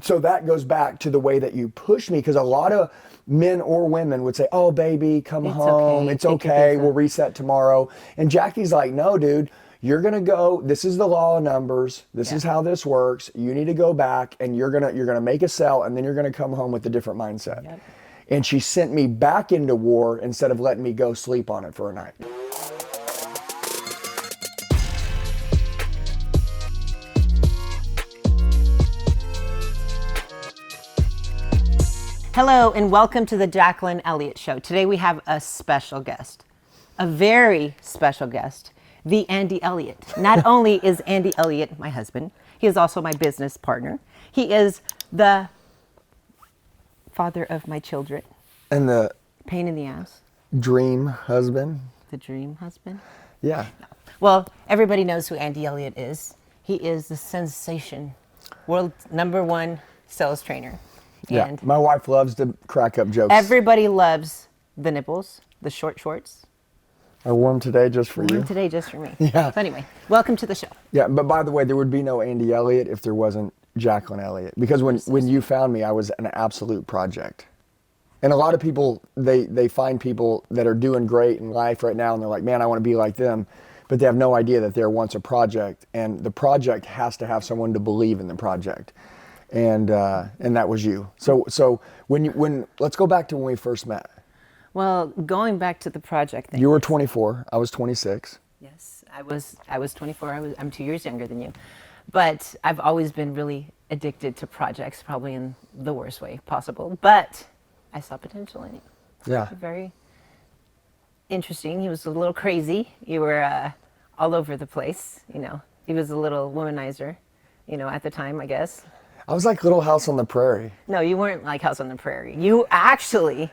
so that goes back to the way that you push me, because a lot of men or women would say, oh, baby, come home. Okay. It's okay. We'll reset tomorrow. And Jackie's like, no, dude, you're going to go. This is the law of numbers. This is how this works. You need to go back and you're going to make a sell, and then you're going to come home with a different mindset. Yep. And she sent me back into war instead of letting me go sleep on it for a night. Hello and welcome to the Jacqueline Elliott Show. Today we have a special guest, a very special guest, the Andy Elliott. Not only is Andy Elliott my husband, he is also my business partner. He is the father of my children. And the pain in the ass. Dream husband. The dream husband. Yeah. Well, everybody knows who Andy Elliott is. He is the sensation, world #1 sales trainer. Yeah, And my wife loves to crack up jokes. everybody loves the nipples, the short shorts. I wore them today just for you. Today just for me. Yeah. So anyway, welcome to the show. Yeah, but by the way, there would be no Andy Elliott if there wasn't Jacqueline Elliott. Because when you found me, I was an absolute project. And a lot of people, they find people that are doing great in life right now, and they're like, man, I want to be like them. But they have no idea that they're once a project, and the project has to have someone to believe in the project. And that was you. So when let's go back to when we first met. Well, going back to the project thing. You were 24. I was 26. Yes, I was 24. I'm 2 years younger than you. But I've always been really addicted to projects, probably in the worst way possible. But I saw potential in you. Yeah. Very interesting. He was a little crazy. You were all over the place, you know. He was a little womanizer, you know, at the time, I guess. I was like Little House on the Prairie. No, you weren't like House on the Prairie. You actually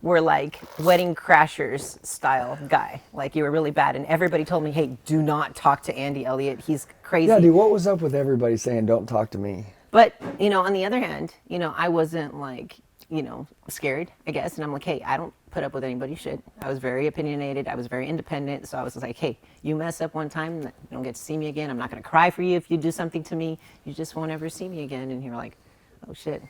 were like Wedding Crashers style guy. Like you were really bad. And everybody told me, hey, do not talk to Andy Elliott. He's crazy. Yeah, dude, what was up with everybody saying, don't talk to me? But, you know, on the other hand, you know, I wasn't like, you know, scared, I guess. And I'm like, hey, I don't put up with anybody's shit. I was very opinionated. I was very independent. So I was like, hey, you mess up one time, you don't get to see me again. I'm not going to cry for you if you do something to me. You just won't ever see me again. And you're like, oh shit,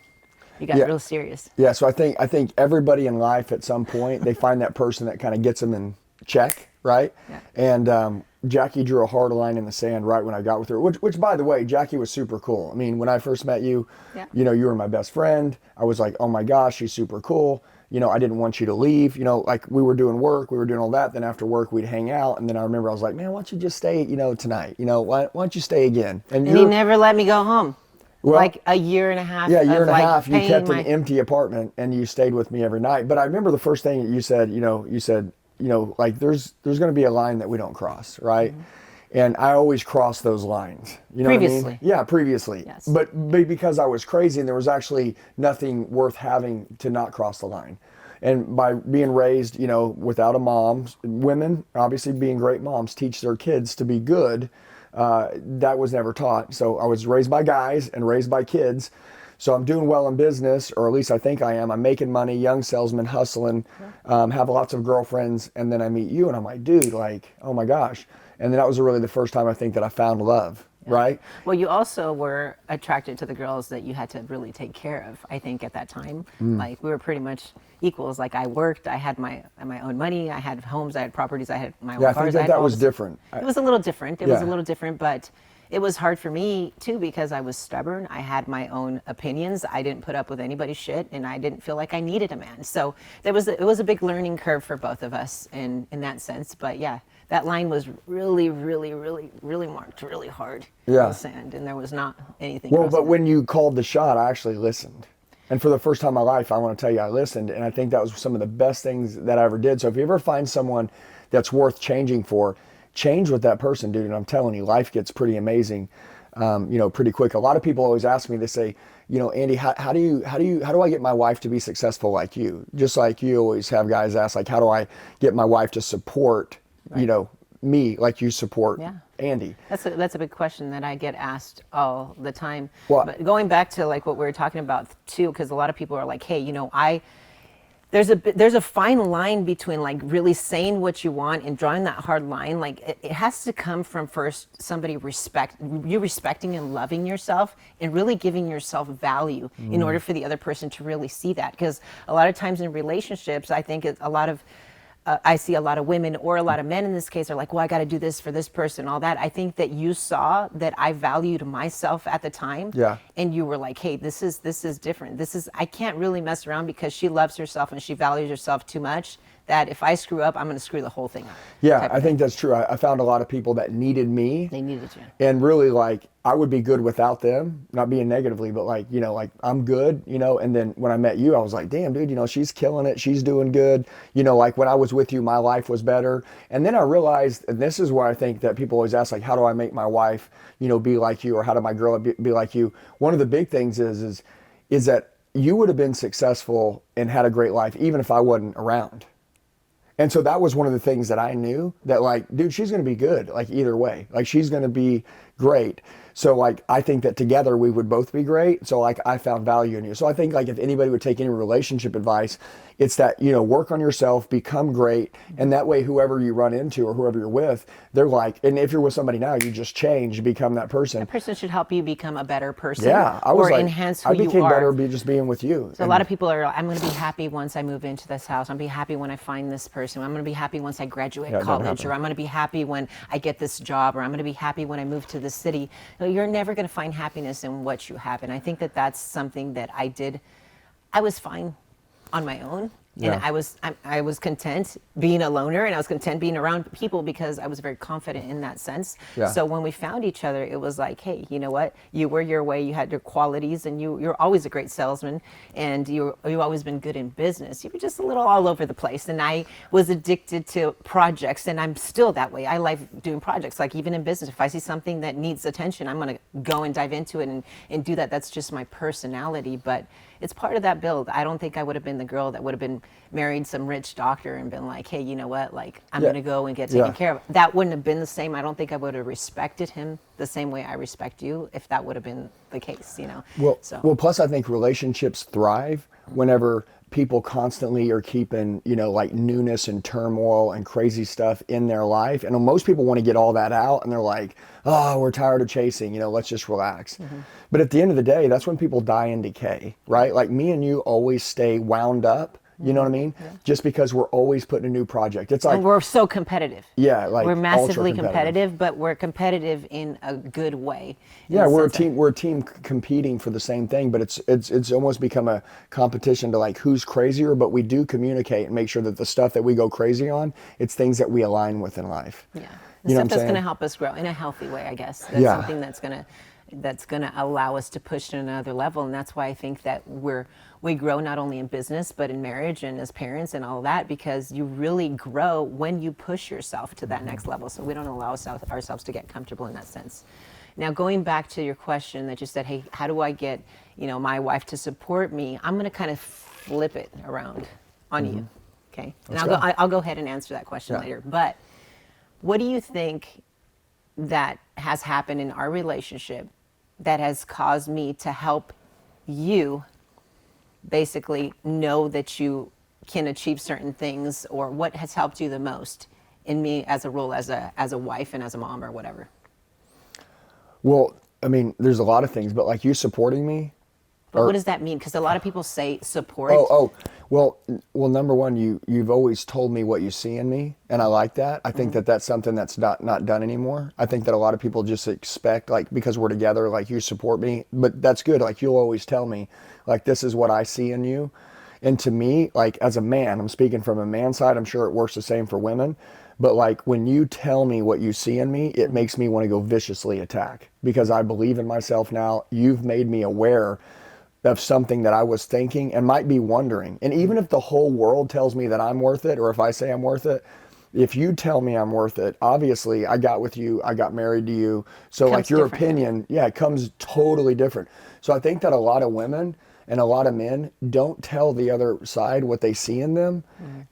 you got real serious. Yeah, so I think everybody in life at some point, they find that person that kind of gets them in check, right? Yeah. And Jackie drew a hard line in the sand right when I got with her, which by the way, Jackie was super cool. I mean, when I first met you, you know, you were my best friend. I was like, oh my gosh, she's super cool. You know, I didn't want you to leave. You know, like we were doing work, we were doing all that. Then after work, we'd hang out. And then I remember I was like, man, why don't you just stay, you know, tonight? You know, why don't you stay again? And he never let me go home. Well, like a year and a half. Yeah, a year and a like half. You kept my... an empty apartment and you stayed with me every night. But I remember the first thing that you said, like there's going to be a line that we don't cross, right? Mm-hmm. And I always crossed those lines. You know previously. What I mean? Yeah, previously. Yes. But because I was crazy and there was actually nothing worth having to not cross the line. And by being raised, you know, without a mom, women, obviously being great moms, teach their kids to be good. That was never taught. So I was raised by guys and raised by kids. So I'm doing well in business, or at least I think I am. I'm making money, young salesman, hustling, have lots of girlfriends. And then I meet you and I'm like, dude, like, oh my gosh. And then that was really the first time I think that I found love, right? Well, you also were attracted to the girls that you had to really take care of, I think, at that time. Like, we were pretty much equals. Like, I worked, I had my own money, I had homes, I had properties, I had my own cars. Yeah, I think that was different. It was a little different. It was a little different, but it was hard for me, too, because I was stubborn. I had my own opinions. I didn't put up with anybody's shit, and I didn't feel like I needed a man. So it was a big learning curve for both of us in that sense. But, yeah. That line was really, really, really, really marked really hard in the sand, and there was not anything. Well, but when you called the shot, I actually listened. And for the first time in my life, I want to tell you I listened, and I think that was some of the best things that I ever did. So if you ever find someone that's worth changing for, change with that person, dude. And I'm telling you, life gets pretty amazing, you know, pretty quick. A lot of people always ask me, they say, you know, Andy, how do I get my wife to be successful like you? Just like you always have guys ask, like, how do I get my wife to support you know, me like you support Andy? That's a big question that I get asked all the time. Well, but going back to like what we were talking about too, because a lot of people are like, hey, you know, there's a fine line between like really saying what you want and drawing that hard line. Like it has to come from first somebody you respecting and loving yourself and really giving yourself value in order for the other person to really see that. Because a lot of times in relationships, I think I see a lot of women or a lot of men in this case are like, well, I got to do this for this person, all that. I think that you saw that I valued myself at the time. Yeah. And you were like, hey, this is different. I can't really mess around because she loves herself and she values herself too much, that if I screw up, I'm going to screw the whole thing up. Yeah, I think that's true. I found a lot of people that needed me. They needed you. And really, like, I would be good without them, not being negatively, but like, like I'm good, and then when I met you, I was like, damn, dude, she's killing it. She's doing good. Like when I was with you, my life was better. And then I realized, and this is where I think that people always ask, like, how do I make my wife, be like you? Or how do my girl be like you? One of the big things is that you would have been successful and had a great life, even if I wasn't around. And so that was one of the things that I knew, that like, dude, she's going to be good, like either way, like she's going to be great. So like, I think that together we would both be great. So like, I found value in you. So I think like if anybody would take any relationship advice, it's that, work on yourself, become great. And that way, whoever you run into or whoever you're with, they're like, and if you're with somebody now, you just change, you become that person. That person should help you become a better person. Yeah. I was or like, enhance who you are. I became better just being with you. So a lot of people are, I'm going to be happy once I move into this house. I'm going to be happy when I find this person. I'm going to be happy once I graduate college, or I'm going to be happy when I get this job, or I'm going to be happy when I move to this city. You're never going to find happiness in what you have. And I think that that's something that I did. I was fine on my own. Yeah. And I was content being a loner, and I was content being around people because I was very confident in that sense. Yeah. So when we found each other, it was like, hey, you know what? You were your way. You had your qualities, and you're always a great salesman, and you've always been good in business. You were just a little all over the place, and I was addicted to projects, and I'm still that way. I like doing projects. Like even in business, if I see something that needs attention, I'm going to go and dive into it and do that. That's just my personality, but it's part of that build. I don't think I would have been the girl that would have been married some rich doctor and been like, hey, you know what? Like, I'm going to go and get taken care of. That wouldn't have been the same. I don't think I would have respected him the same way I respect you if that would have been the case, Well, plus I think relationships thrive whenever people constantly are keeping, like newness and turmoil and crazy stuff in their life. And most people want to get all that out and they're like, oh, we're tired of chasing, let's just relax. Mm-hmm. But at the end of the day, that's when people die and decay, right? Like me and you always stay wound up. You know what I mean? Yeah. Just because we're always putting a new project. It's like, and we're so competitive. Yeah, like we're massively competitive, but we're competitive in a good way. Yeah, we're a team competing for the same thing, but it's almost become a competition to like who's crazier, but we do communicate and make sure that the stuff that we go crazy on, it's things that we align with in life. Yeah. The stuff that's going to help us grow in a healthy way, I guess. That's something that's going to allow us to push to another level. And that's why I think that we grow not only in business, but in marriage and as parents and all that, because you really grow when you push yourself to that next level. So we don't allow ourselves to get comfortable in that sense. Now, going back to your question that you said, hey, how do I get, my wife to support me? I'm going to kind of flip it around on you. Okay. And I'll go ahead and answer that question later. But what do you think that has happened in our relationship that has caused me to help you basically know that you can achieve certain things, or what has helped you the most in me as a role as a wife and as a mom or whatever? Well, I mean, there's a lot of things, but like you supporting me. But what does that mean? Because a lot of people say support. Well, number one, you've always told me what you see in me, and I like that. I think that that's something that's not done anymore. I think that a lot of people just expect, like, because we're together, like, you support me, but that's good. Like, you'll always tell me, like, this is what I see in you. And to me, like, as a man, I'm speaking from a man's side, I'm sure it works the same for women, but like, when you tell me what you see in me, it makes me want to go viciously attack, because I believe in myself now. You've made me aware of something that I was thinking and might be wondering. And even if the whole world tells me that I'm worth it, or if I say I'm worth it, if you tell me I'm worth it, obviously I got with you, I got married to you. So like your opinion, it comes totally different. So I think that a lot of women and a lot of men don't tell the other side what they see in them.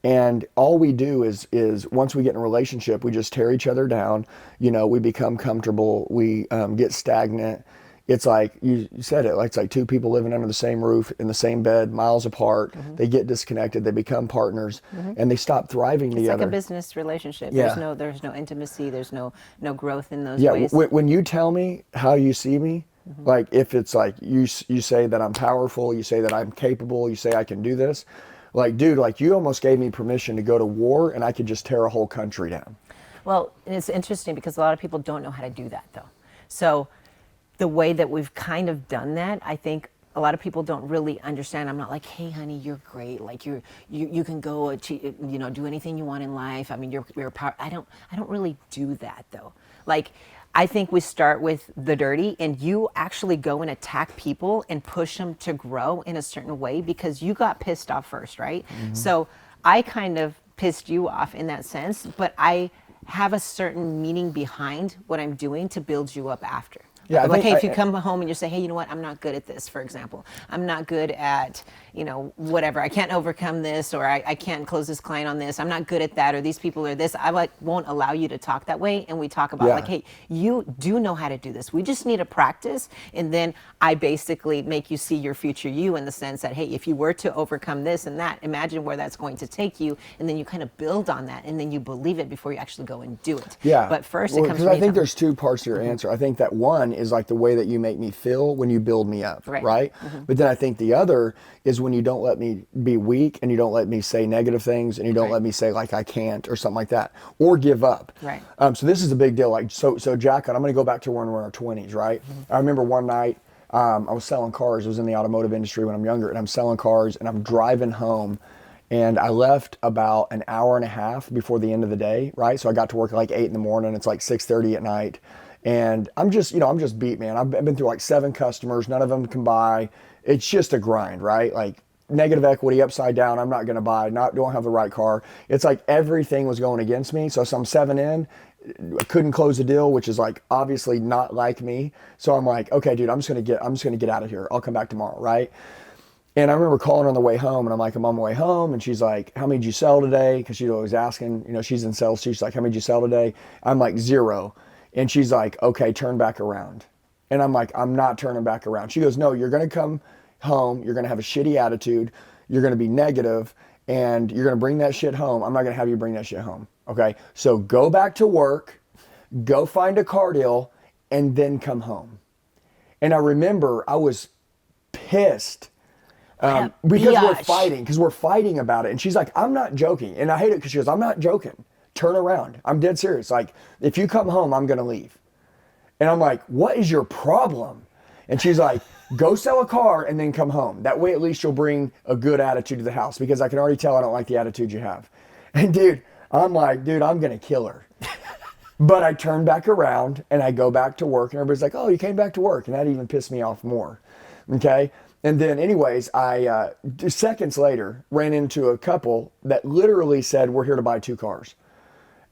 And all we do is once we get in a relationship, we just tear each other down. We become comfortable, we get stagnant. it's like you said it, like it's like two people living under the same roof in the same bed, miles apart. They get disconnected, they become partners, and they stop thriving together. It's like a business relationship. Yeah. There's no intimacy. There's no growth in those Yeah, ways. when you tell me how you see me, like if it's like you say that I'm powerful, you say that I'm capable, you say I can do this, like dude, like you almost gave me permission to go to war and I could just tear a whole country down. Well, it's interesting because a lot of people don't know how to do that though. So the way that we've kind of done that, I think a lot of people don't really understand. I'm not like, hey, honey, you're great. Like you can go, achieve, do anything you want in life. I mean, you're power. I don't really do that though. Like, I think we start with the dirty, and you actually go and attack people and push them to grow in a certain way because you got pissed off first, right? So I kind of pissed you off in that sense, but I have a certain meaning behind what I'm doing to build you up after. Yeah, like, hey, if you come home and you say, hey, you know what, I'm not good at this, for example. I'm not good at, whatever. I can't overcome this, or I can't close this client on this. I'm not good at that, or these people are this. I won't allow you to talk that way. And we talk about like, hey, you do know how to do this. We just need to practice. And then I basically make you see your future you in the sense that, hey, if you were to overcome this and that, imagine where that's going to take you. And then you kind of build on that. And then you believe it before you actually go and do it. Yeah. But first it comes because I think there's two parts to your answer. I think that one is like the way that you make me feel when you build me up, right? But then I think the other is when you don't let me be weak and you don't let me say negative things and you don't let me say like I can't or something like that or give up. Right. So this is a big deal. Like so Jacqueline, I'm going to go back to when we're in our 20s, right? I remember one night I was selling cars. I was in the automotive industry when I'm younger, and I'm selling cars and I'm driving home. And I left about an hour and a half before the end of the day, right? So I got to work at like 8 in the morning. It's like 6:30 at night. And I'm just beat, man. I've been through like 7 customers. None of them can buy. It's just a grind, right? Like negative equity, upside down. I'm not going to buy, don't have the right car. It's like everything was going against me. So I'm 7 in, I couldn't close the deal, which is like obviously not like me. So I'm like, okay, dude, I'm just going to get out of here. I'll come back tomorrow, right? And I remember calling her on the way home, and I'm like, I'm on my way home. And she's like, how many did you sell today? Because she's always asking, she's in sales too. She's like, how many did you sell today? I'm like, 0. And she's like, okay, turn back around. And I'm like, I'm not turning back around. She goes, no, you're going to come home. You're going to have a shitty attitude. You're going to be negative, and you're going to bring that shit home. I'm not going to have you bring that shit home. Okay. So go back to work, go find a car deal, and then come home. And I remember I was pissed. Because we're fighting about it. And she's like, I'm not joking. And I hate it because she goes, I'm not joking. Turn around. I'm dead serious. Like, if you come home, I'm going to leave. And I'm like, what is your problem? And she's like, go sell a car and then come home. That way, at least you'll bring a good attitude to the house, because I can already tell I don't like the attitude you have. And dude, I'm like, I'm going to kill her. But I turn back around and I go back to work, and everybody's like, oh, you came back to work. And that even pissed me off more. Okay. And then anyways, I, seconds later, ran into a couple that literally said, we're here to buy 2 cars.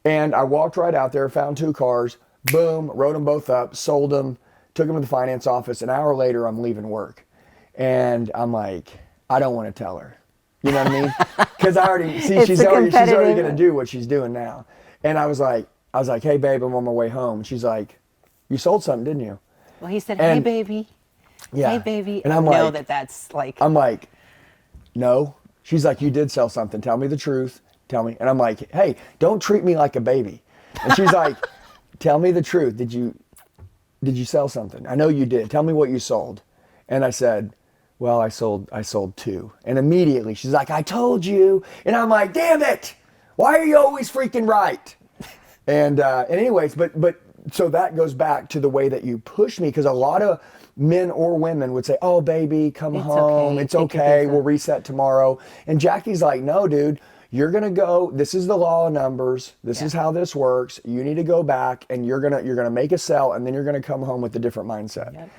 And I walked right out there, found 2 cars, boom, wrote them both up, sold them, took them to the finance office. An hour later, I'm leaving work. And I'm like, I don't want to tell her. You know what I mean? Because I already, see, she's already going to do what she's doing now. And I was like, hey, babe, I'm on my way home. She's like, you sold something, didn't you? Well, he said, hey, baby. Yeah. Hey, baby. And I'm know like, that's like. I'm like, no. She's like, you did sell something. Tell me the truth. Tell me. And I'm like, hey, don't treat me like a baby. And she's like, tell me the truth. Did you sell something? I know you did. Tell me what you sold. And I said, well, I sold 2. And immediately she's like, I told you. And I'm like, damn it. Why are you always freaking right? And anyways, but so that goes back to the way that you push me, because a lot of men or women would say, oh, baby, come home. Okay. It's okay. We'll reset tomorrow. And Jackie's like, no, dude, you're going to go. This is the law of numbers. This is how this works. You need to go back, and you're going to make a sell, and then you're going to come home with a different mindset. Yep.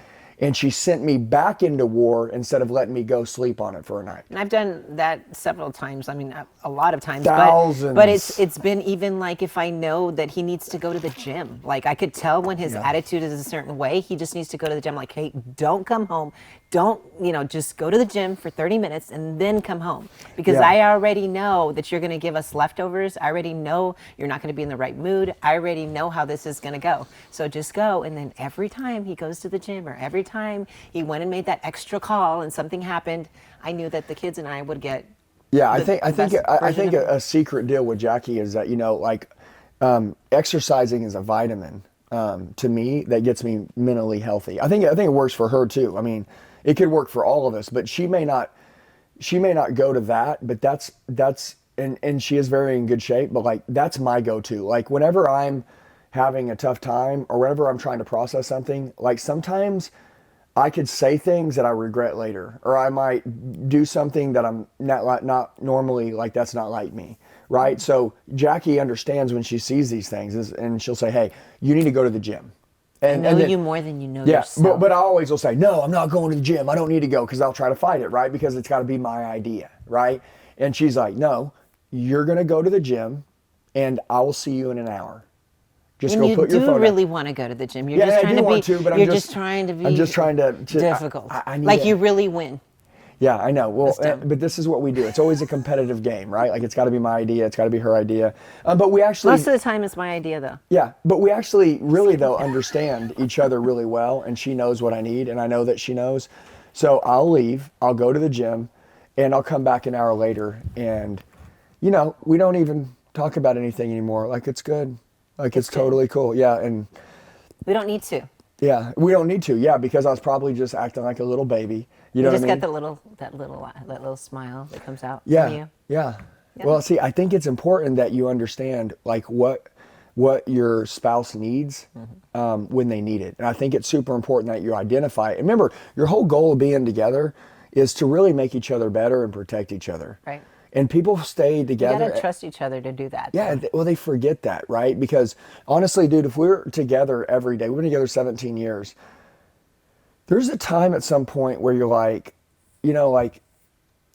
And she sent me back into war instead of letting me go sleep on it for a night. And I've done that several times. I mean, a lot of times. Thousands. But it's been even like if I know that he needs to go to the gym. Like I could tell when his attitude is a certain way. He just needs to go to the gym. Like, hey, don't come home don't, just go to the gym for 30 minutes and then come home, because Yeah. I already know that you're going to give us leftovers. I already know you're not going to be in the right mood. I already know how this is going to go. So just go. And then every time he goes to the gym, or every time he went and made that extra call and something happened, I knew that the kids and I would get Yeah, I think a secret deal with Jackie is that, exercising is a vitamin to me that gets me mentally healthy. I think it works for her too. I mean, it could work for all of us, but she may not go to that, but that's and she is very in good shape, but like that's my go-to. Like whenever I'm having a tough time or whenever I'm trying to process something, like sometimes I could say things that I regret later, or I might do something that I'm not normally, like that's not like me, right? So Jackie understands when she sees these things, and she'll say, "Hey, you need to go to the gym." And know you more than you know yourself. Yeah, but I always will say, "No, I'm not going to the gym. I don't need to go," because I'll try to fight it, right? Because it's got to be my idea, right? And she's like, "No, you're going to go to the gym, and I will see you in an hour. Just and go you put your do phone really down." want to go to the gym. You're Yeah, just I trying do to want be. to, but You're just trying to be. I'm just trying to difficult. I need like to, you really win. Yeah, I know. Well, but this is what we do. It's always a competitive game, right? Like it's got to be my idea. It's got to be her idea. But we actually Most of the time, it's my idea, though. Yeah, but we actually really though understand each other really well, and she knows what I need, and I know that she knows. So I'll leave. I'll go to the gym, and I'll come back an hour later, and we don't even talk about anything anymore. Like it's good. Like it's totally cool. Yeah, and we don't need to. Yeah, we don't need to. Yeah, because I was probably just acting like a little baby. You know what I mean? You just got that little smile that comes out Yeah, from you. yeah. Well, see, I think it's important that you understand like what your spouse needs when they need it, and I think it's super important that you identify it. And remember, your whole goal of being together is to really make each other better and protect each other. Right. And people stay together. You gotta trust each other to do that. Yeah, well, they forget that, right? Because honestly, dude, if we're together every day, we've been together 17 years, there's a time at some point where you're like, like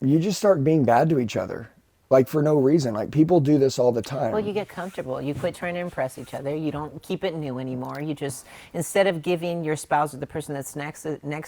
you just start being bad to each other. Like for no reason. Like people do this all the time. Well, you get comfortable. You quit trying to impress each other. You don't keep it new anymore. You just, instead of giving your spouse or the person that's next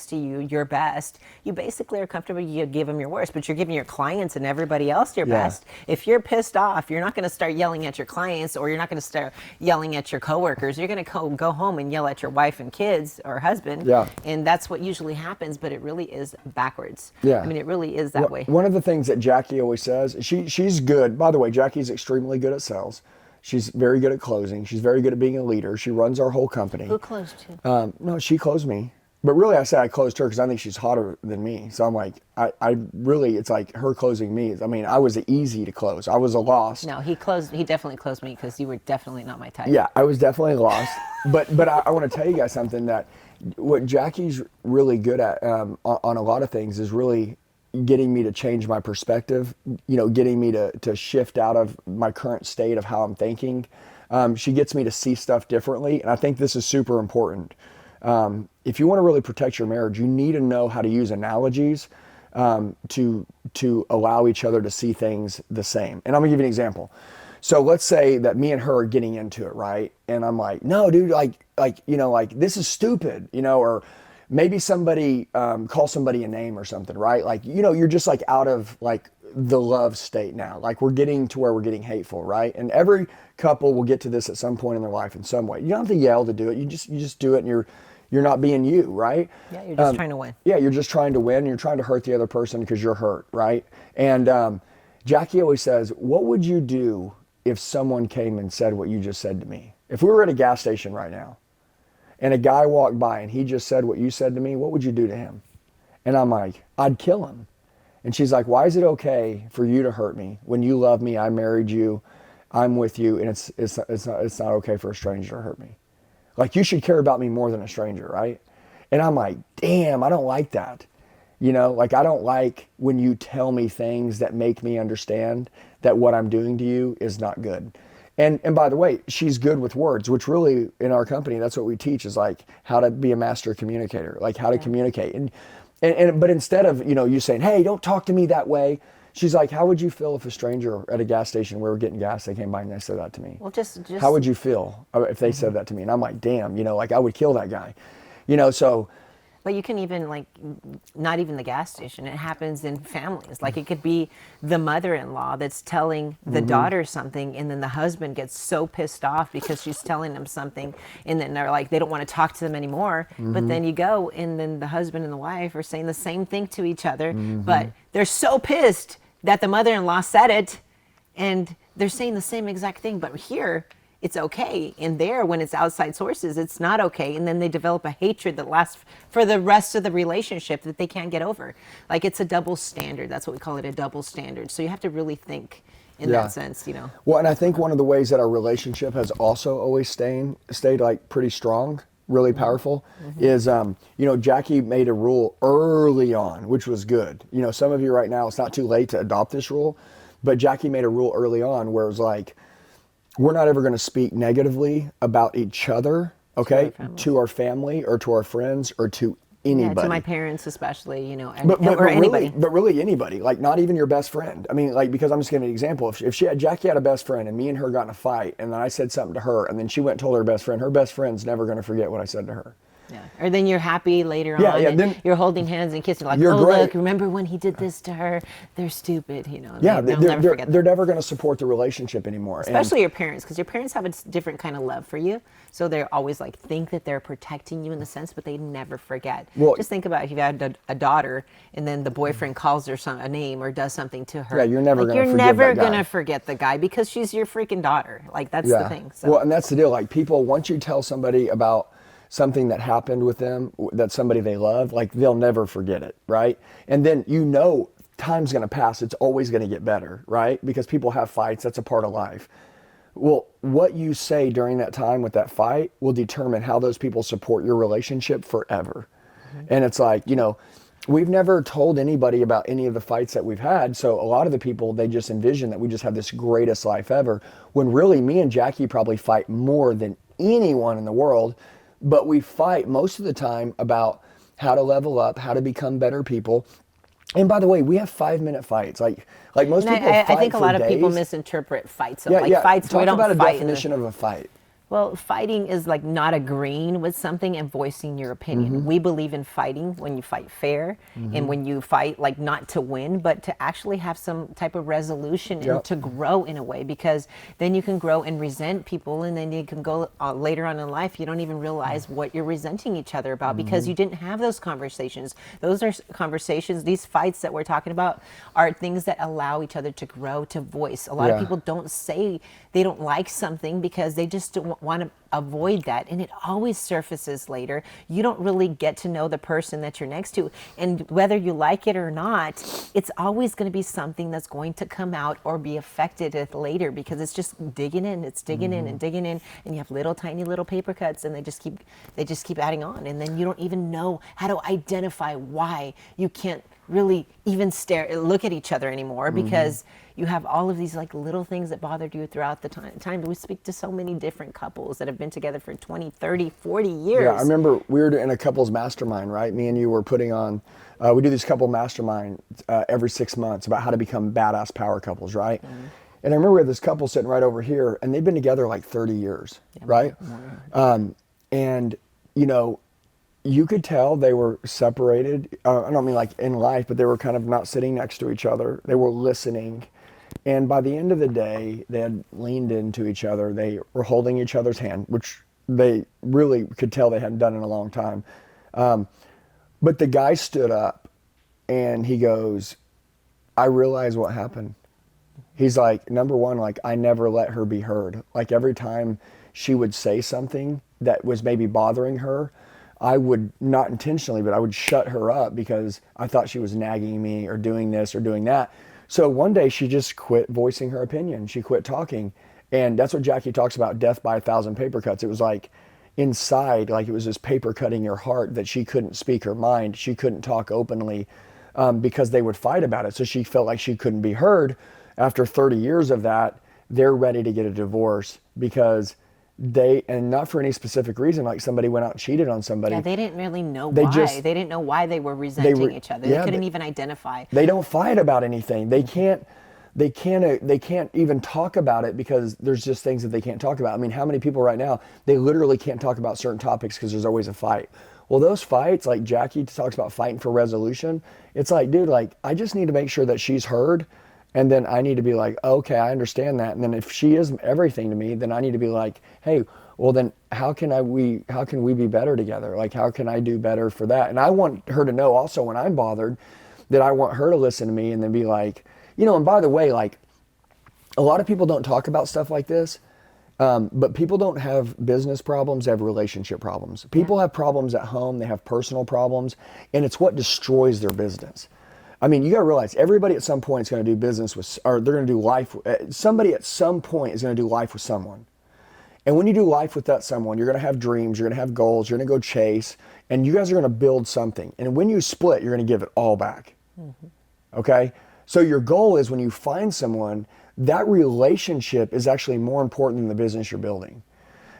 to you your best, you basically are comfortable. You give them your worst, but you're giving your clients and everybody else your best. If you're pissed off, you're not going to start yelling at your clients, or you're not going to start yelling at your coworkers. You're going to go home and yell at your wife and kids or husband. Yeah. And that's what usually happens, but it really is backwards. Yeah. I mean, it really is that way. One of the things that Jackie always says, she's good. By the way, Jackie's extremely good at sales. She's very good at closing. She's very good at being a leader. She runs our whole company. Who closed you? No, she closed me. But really, I say I closed her because I think she's hotter than me. So I'm like, I really, it's like her closing me. I mean, I was easy to close. I was a loss. No, he definitely closed me because you were definitely not my type. Yeah, I was definitely lost. but I want to tell you guys something, that what Jackie's really good at on a lot of things is really getting me to change my perspective, getting me to shift out of my current state of how I'm thinking. She gets me to see stuff differently, and I think this is super important. If you want to really protect your marriage, you need to know how to use analogies to allow each other to see things the same. And I'm gonna give you an example. So let's say that me and her are getting into it, right? And I'm like, no, dude, like this is stupid, or maybe somebody calls somebody a name or something, right? Like, you're just like out of like the love state now. Like we're getting to where we're getting hateful, right? And every couple will get to this at some point in their life in some way. You don't have to yell to do it. You just do it, and you're not being you, right? Yeah, you're just trying to win. Yeah, you're just trying to win. You're trying to hurt the other person because you're hurt, right? And Jackie always says, what would you do if someone came and said what you just said to me? If we were at a gas station right now, and a guy walked by and he just said what you said to me, what would you do to him? And I'm like, I'd kill him. And she's like, why is it okay for you to hurt me when you love me? I married you, I'm with you, and it's not okay for a stranger to hurt me. Like, you should care about me more than a stranger, right? And I'm like, damn, I don't like that. Like I don't like when you tell me things that make me understand that what I'm doing to you is not good. And by the way, she's good with words, which really in our company, that's what we teach, is like how to be a master communicator, like how to communicate. But instead of, you saying, hey, don't talk to me that way, she's like, how would you feel if a stranger at a gas station, we were getting gas, they came by and they said that to me? Well, just how would you feel if they said that to me? And I'm like, damn, like I would kill that guy. So But you can even like, not even the gas station. It happens in families. Like it could be the mother-in-law that's telling the daughter something, and then the husband gets so pissed off because she's telling them something, and then they're like, they don't want to talk to them anymore. But then you go, and then the husband and the wife are saying the same thing to each other, but they're so pissed that the mother-in-law said it, and they're saying the same exact thing. But here, it's okay. And there, when it's outside sources, it's not okay. And then they develop a hatred that lasts for the rest of the relationship that they can't get over. Like it's a double standard. That's what we call it, a double standard. So you have to really think in that sense, you know. Well, and I think one of the ways that our relationship has also always stayed like pretty strong, really powerful, is, you know, Jackie made a rule early on, which was good. You know, some of you right now, it's not too late to adopt this rule, but Jackie made a rule early on where it was like, we're not ever going to speak negatively about each other, okay, to our family or to our friends or to anybody. Yeah, to my parents especially, you know, or anybody. But really anybody, like not even your best friend. I mean, like, because I'm just giving an example. If Jackie had a best friend and me and her got in a fight and then I said something to her and then she went and told her best friend's never going to forget what I said to her. Yeah. Or then you're happy later on. And then you're holding hands and kissing, like, oh, great. Look, remember when he did this to her? They're stupid, you know. Yeah, they'll never forget that. They're never going to support the relationship anymore. Especially your parents, because your parents have a different kind of love for you. So they're always like, think that they're protecting you in the sense, but they never forget. Well, just think about if you had a daughter and then the boyfriend calls her a name or does something to her. Yeah, you're never going to forget that guy. You're never going to forget the guy because she's your freaking daughter. Like, that's the thing. So. Well, and that's the deal. Like, people, once you tell somebody about something that happened with them, that's somebody they love, like they'll never forget it, right? And then, you know, time's going to pass. It's always going to get better, right? Because people have fights. That's a part of life. Well, what you say during that time with that fight will determine how those people support your relationship forever. And it's like, you know, we've never told anybody about any of the fights that we've had. So a lot of the people, they just envision that we just have this greatest life ever, when really me and Jackie probably fight more than anyone in the world. But we fight most of the time about how to level up, how to become better people. And by the way, we have 5-minute fights. Like most people fight for days. I think a lot of people misinterpret fights. Fights, Talk we don't about fight. A definition of a fight. Well, fighting is like not agreeing with something and voicing your opinion. We believe in fighting when you fight fair and when you fight like not to win, but to actually have some type of resolution and to grow in a way, because then you can grow and resent people, and then you can go later on in life, you don't even realize what you're resenting each other about because you didn't have those conversations. Those are conversations, these fights that we're talking about are things that allow each other to grow, to voice. A lot of people don't say they don't like something because they just don't want to avoid that, and it always surfaces later. You don't really get to know the person that you're next to, and whether you like it or not, it's always going to be something that's going to come out or be affected later, because it's just digging in, it's digging in and digging in, and you have little tiny little paper cuts, and they just keep adding on, and then you don't even know how to identify why you can't really even look at each other anymore, because you have all of these like little things that bothered you throughout the time. We speak to so many different couples that have been together for 20, 30, 40 years. Yeah, I remember we were in a couples mastermind, right? Me and you were putting on, we do this couple mastermind every 6 months about how to become badass power couples, right? And I remember we had this couple sitting right over here, and they've been together like 30 years, right? And, you know, you could tell they were separated. I don't mean like in life, but they were kind of not sitting next to each other. They were listening. And by the end of the day, they had leaned into each other. They were holding each other's hand, which they really could tell they hadn't done in a long time. But the guy stood up and he goes, I realize what happened. He's like, number one, like I never let her be heard. Like every time she would say something that was maybe bothering her, I would, not intentionally, but I would shut her up because I thought she was nagging me or doing this or doing that. So one day she just quit voicing her opinion. She quit talking. And that's what Jackie talks about, death by 1,000 paper cuts. It was like inside, like it was this paper cutting your heart, that she couldn't speak her mind. She couldn't talk openly because they would fight about it. So she felt like she couldn't be heard. After 30 years of that, they're ready to get a divorce because and not for any specific reason, like somebody went out and cheated on somebody. Yeah, they didn't really know why. They didn't know why they were resenting each other. They couldn't even identify. They don't fight about anything. They can't even talk about it because there's just things that they can't talk about. I mean, how many people right now, they literally can't talk about certain topics because there's always a fight. Well, those fights, like Jackie talks about fighting for resolution, it's like, dude, like, I just need to make sure that she's heard. And then I need to be like, okay, I understand that. And then if she is everything to me, then I need to be like, hey, well then how can we be better together? Like, how can I do better for that? And I want her to know also when I'm bothered that I want her to listen to me and then be like, and by the way, like, a lot of people don't talk about stuff like this. But people don't have business problems, they have relationship problems. People have problems at home, they have personal problems, and it's what destroys their business. I mean, you got to realize everybody at some point is going to do business with, or they're going to do life. Somebody at some point is going to do life with someone. And when you do life with that someone, you're going to have dreams, you're going to have goals, you're going to go chase, and you guys are going to build something. And when you split, you're going to give it all back. Okay? So your goal is when you find someone, that relationship is actually more important than the business you're building.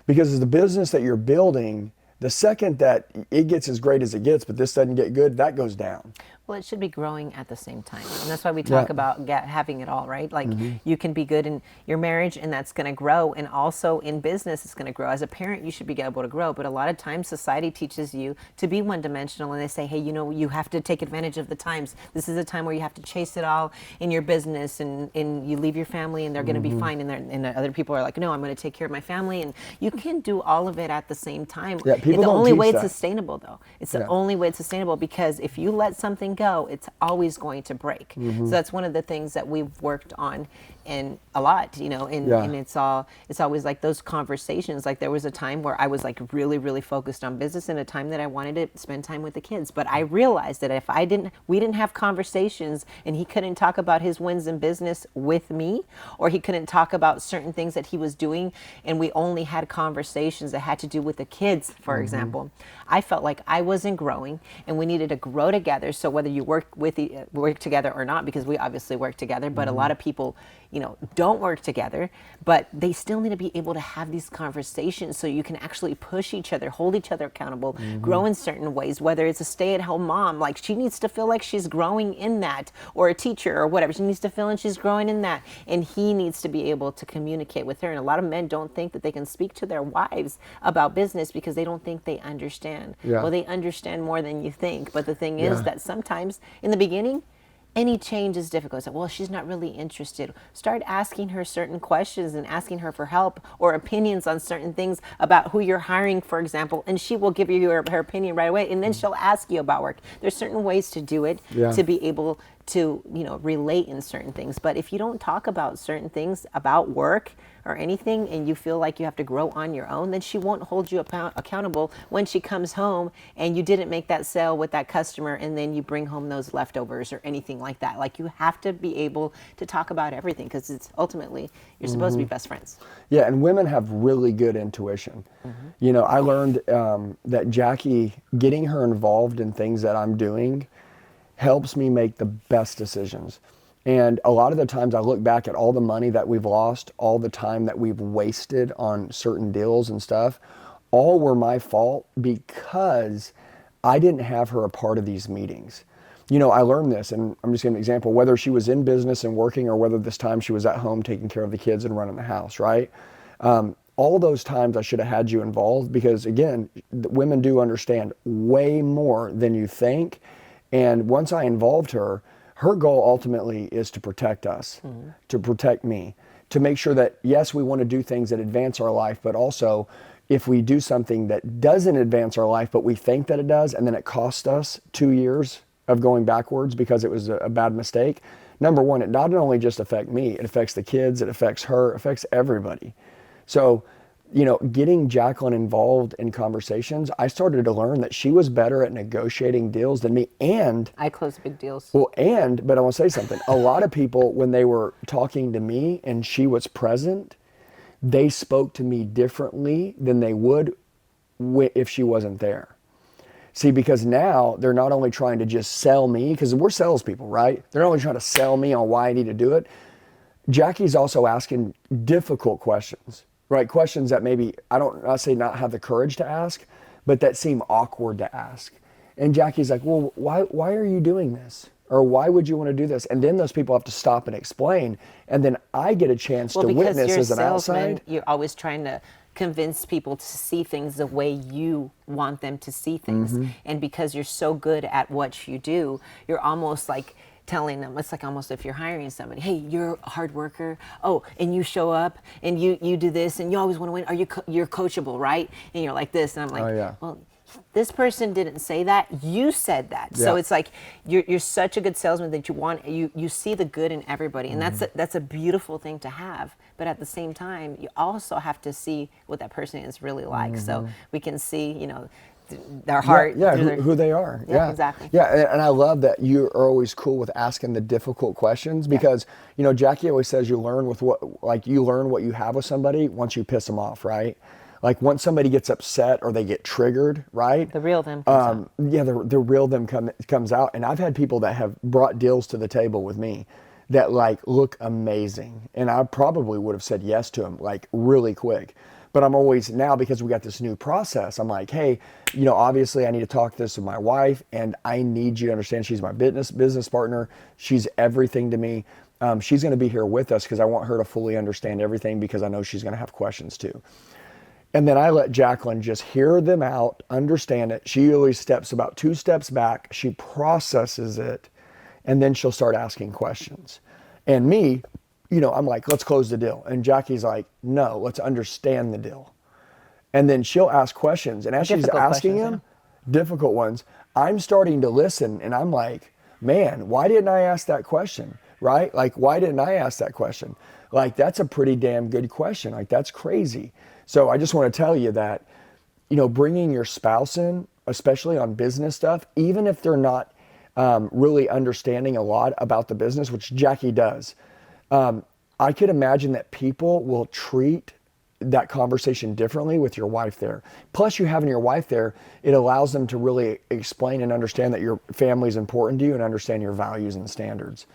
Because the business that you're building, the second that it gets as great as it gets, but this doesn't get good, that goes down. Well, it should be growing at the same time. And that's why we talk about having it all, right? Like you can be good in your marriage and that's going to grow. And also in business, it's going to grow. As a parent, you should be able to grow. But a lot of times society teaches you to be one-dimensional. And they say, hey, you have to take advantage of the times. This is a time where you have to chase it all in your business and you leave your family and they're going to be fine. And other people are like, no, I'm going to take care of my family. And you can do all of it at the same time. Yeah, people the don't only teach way that. it's sustainable, though. It's the only way it's sustainable because if you let something go, it's always going to break. So that's one of the things that we've worked on and a lot, and it's always like those conversations. Like there was a time where I was like really, really focused on business and a time that I wanted to spend time with the kids. But I realized that if we didn't have conversations and he couldn't talk about his wins in business with me, or he couldn't talk about certain things that he was doing, and we only had conversations that had to do with the kids, for example, I felt like I wasn't growing and we needed to grow together. So whether you work together or not, because we obviously work together, but a lot of people, don't work together, but they still need to be able to have these conversations so you can actually push each other, hold each other accountable, grow in certain ways, whether it's a stay-at-home mom, like she needs to feel like she's growing in that, or a teacher or whatever, she needs to feel like she's growing in that, and he needs to be able to communicate with her. And a lot of men don't think that they can speak to their wives about business because they don't think they understand. Well, they understand more than you think, but the thing is that sometimes in the beginning, any change is difficult. So, well, she's not really interested. Start asking her certain questions and asking her for help or opinions on certain things about who you're hiring, for example, and she will give you her opinion right away, and then she'll ask you about work. There's certain ways to do it to be able to, relate in certain things. But if you don't talk about certain things about work or anything and you feel like you have to grow on your own, then she won't hold you accountable when she comes home and you didn't make that sale with that customer and then you bring home those leftovers or anything like that. Like you have to be able to talk about everything because it's ultimately you're supposed to be best friends. Yeah, and women have really good intuition. I learned that Jackie, getting her involved in things that I'm doing helps me make the best decisions. And a lot of the times I look back at all the money that we've lost, all the time that we've wasted on certain deals and stuff, all were my fault because I didn't have her a part of these meetings. I learned this, and I'm just giving an example, whether she was in business and working or whether this time she was at home taking care of the kids and running the house, right? All those times I should have had you involved because, again, women do understand way more than you think. And once I involved her, her goal ultimately is to protect us, to protect me, to make sure that, yes, we want to do things that advance our life, but also if we do something that doesn't advance our life, but we think that it does, and then it cost us 2 years of going backwards because it was a bad mistake, number one, it not only just affects me, it affects the kids, it affects her, it affects everybody. So, getting Jacqueline involved in conversations, I started to learn that she was better at negotiating deals than me. And I close big deals. But I want to say something. A lot of people, when they were talking to me and she was present, they spoke to me differently than they would if she wasn't there. See, because now they're not only trying to just sell me, because we're salespeople, right? They're not only trying to sell me on why I need to do it. Jackie's also asking difficult questions. Right, questions that maybe I say not have the courage to ask, but that seem awkward to ask. And Jackie's like, well, why are you doing this? Or why would you want to do this? And then those people have to stop and explain. And then I get a chance to witness as an outside. You're always trying to convince people to see things the way you want them to see things. And because you're so good at what you do, you're almost like telling them, it's like almost if you're hiring somebody, hey, you're a hard worker. Oh, and you show up and you do this and you always want to win. Are you're coachable, right? And you're like this. And I'm like, well, this person didn't say that. You said that. So it's like you're such a good salesman that you see the good in everybody, and that's a beautiful thing to have. But at the same time, you also have to see what that person is really like. So we can see, their heart. Who they are. Yeah, exactly. Yeah, and I love that you are always cool with asking the difficult questions because, Jackie always says you learn what you have with somebody once you piss them off, right? Like once somebody gets upset or they get triggered, right? The real them comes out. Yeah, the real them comes out. And I've had people that have brought deals to the table with me that like look amazing. And I probably would have said yes to them like really quick. But I'm always now, because we got this new process, I'm like, hey, obviously I need to talk this with my wife, and I need you to understand she's my business partner. She's everything to me. She's going to be here with us because I want her to fully understand everything, because I know she's going to have questions too. And then I let Jacqueline just hear them out, understand it. She always steps about 2 steps back. She processes it, and then she'll start asking questions. And me, I'm like, let's close the deal. And Jackie's like, no, let's understand the deal. And then she'll ask questions. And as she's asking them, difficult ones, I'm starting to listen. And I'm like, man, why didn't I ask that question? Right? Like, why didn't I ask that question? Like, that's a pretty damn good question. Like, that's crazy. So I just want to tell you that, bringing your spouse in, especially on business stuff, even if they're not really understanding a lot about the business, which Jackie does, I could imagine that people will treat that conversation differently with your wife there. Plus, you having your wife there, it allows them to really explain and understand that your family is important to you and understand your values and standards.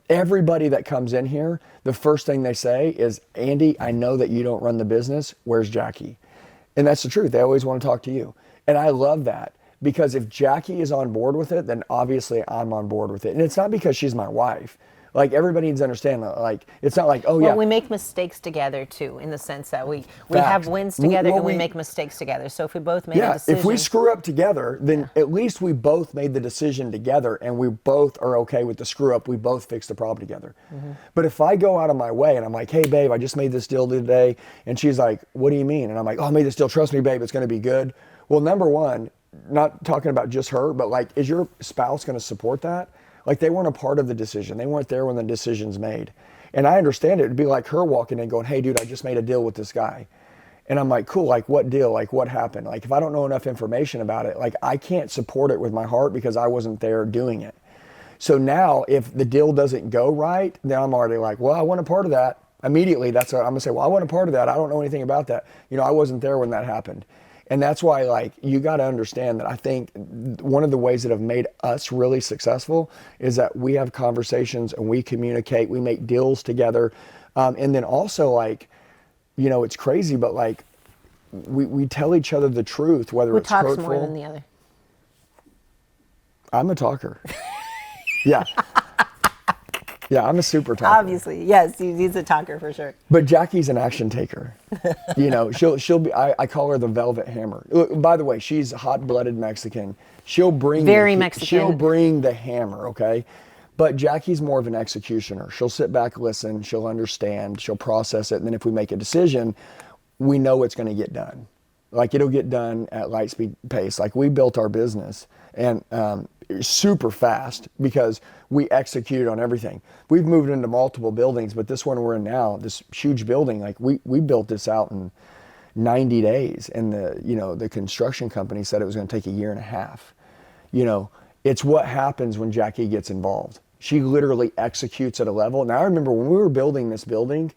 Everybody that comes in here, the first thing they say is, Andy, I know that you don't run the business. Where's Jackie? And that's the truth. They always want to talk to you. And I love that, because if Jackie is on board with it, then obviously I'm on board with it. And it's not because she's my wife. Like, everybody needs to understand that, like, it's not like, well, we make mistakes together too, in the sense that we have wins together and we make mistakes together. So if we both made a decision. If we screw up together, then at least we both made the decision together, and we both are okay with the screw up. We both fixed the problem together. But if I go out of my way and I'm like, hey babe, I just made this deal today, and she's like, what do you mean? And I'm like, oh, I made this deal. Trust me, babe, it's going to be good. Well, number one, not talking about just her, but like, is your spouse going to support that? Like, they weren't a part of the decision. They weren't there when the decision's made. And I understand it. It'd be like her walking in going, hey, dude, I just made a deal with this guy. And I'm like, cool, like, what deal? Like, what happened? Like, if I don't know enough information about it, like, I can't support it with my heart because I wasn't there doing it. So now, if the deal doesn't go right, then I'm already like, well, I want a part of that. Immediately, that's what I'm going to say. Well, I want a part of that. I don't know anything about that. I wasn't there when that happened. And that's why, like, you got to understand that I think one of the ways that have made us really successful is that we have conversations and we communicate, we make deals together. And then also, like, it's crazy, but like, we tell each other the truth, whether it's hurtful. Who talks more than the other? I'm a talker. Yeah. Yeah, I'm a super talker. Obviously, yes, he's a talker for sure. But Jackie's an action taker. She'll be. I call her the Velvet Hammer. Look, by the way, she's hot-blooded Mexican. She'll bring Mexican. She'll bring the hammer, okay? But Jackie's more of an executioner. She'll sit back, listen. She'll understand. She'll process it, and then if we make a decision, we know it's going to get done. Like, it'll get done at light speed pace. Like, we built our business and super fast because we executed on everything. We've moved into multiple buildings, but this one we're in now, this huge building, like we built this out in 90 days, and the construction company said it was going to take a year and a half. It's what happens when Jackie gets involved. She literally executes at a level. Now, I remember when we were building this building,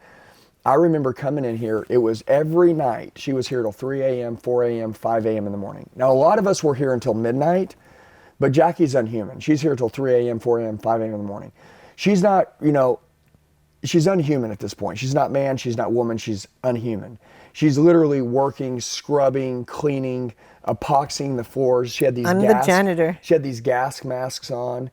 I remember coming in here, it was every night. She was here till 3 a.m., 4 a.m., 5 a.m. in the morning. Now, a lot of us were here until midnight, but Jackie's unhuman. She's here till 3 a.m., 4 a.m., 5 a.m. in the morning. She's not, she's unhuman at this point. She's not man, she's not woman, she's unhuman. She's literally working, scrubbing, cleaning, epoxying the floors. She had these I'm the janitor. She had these gas masks on.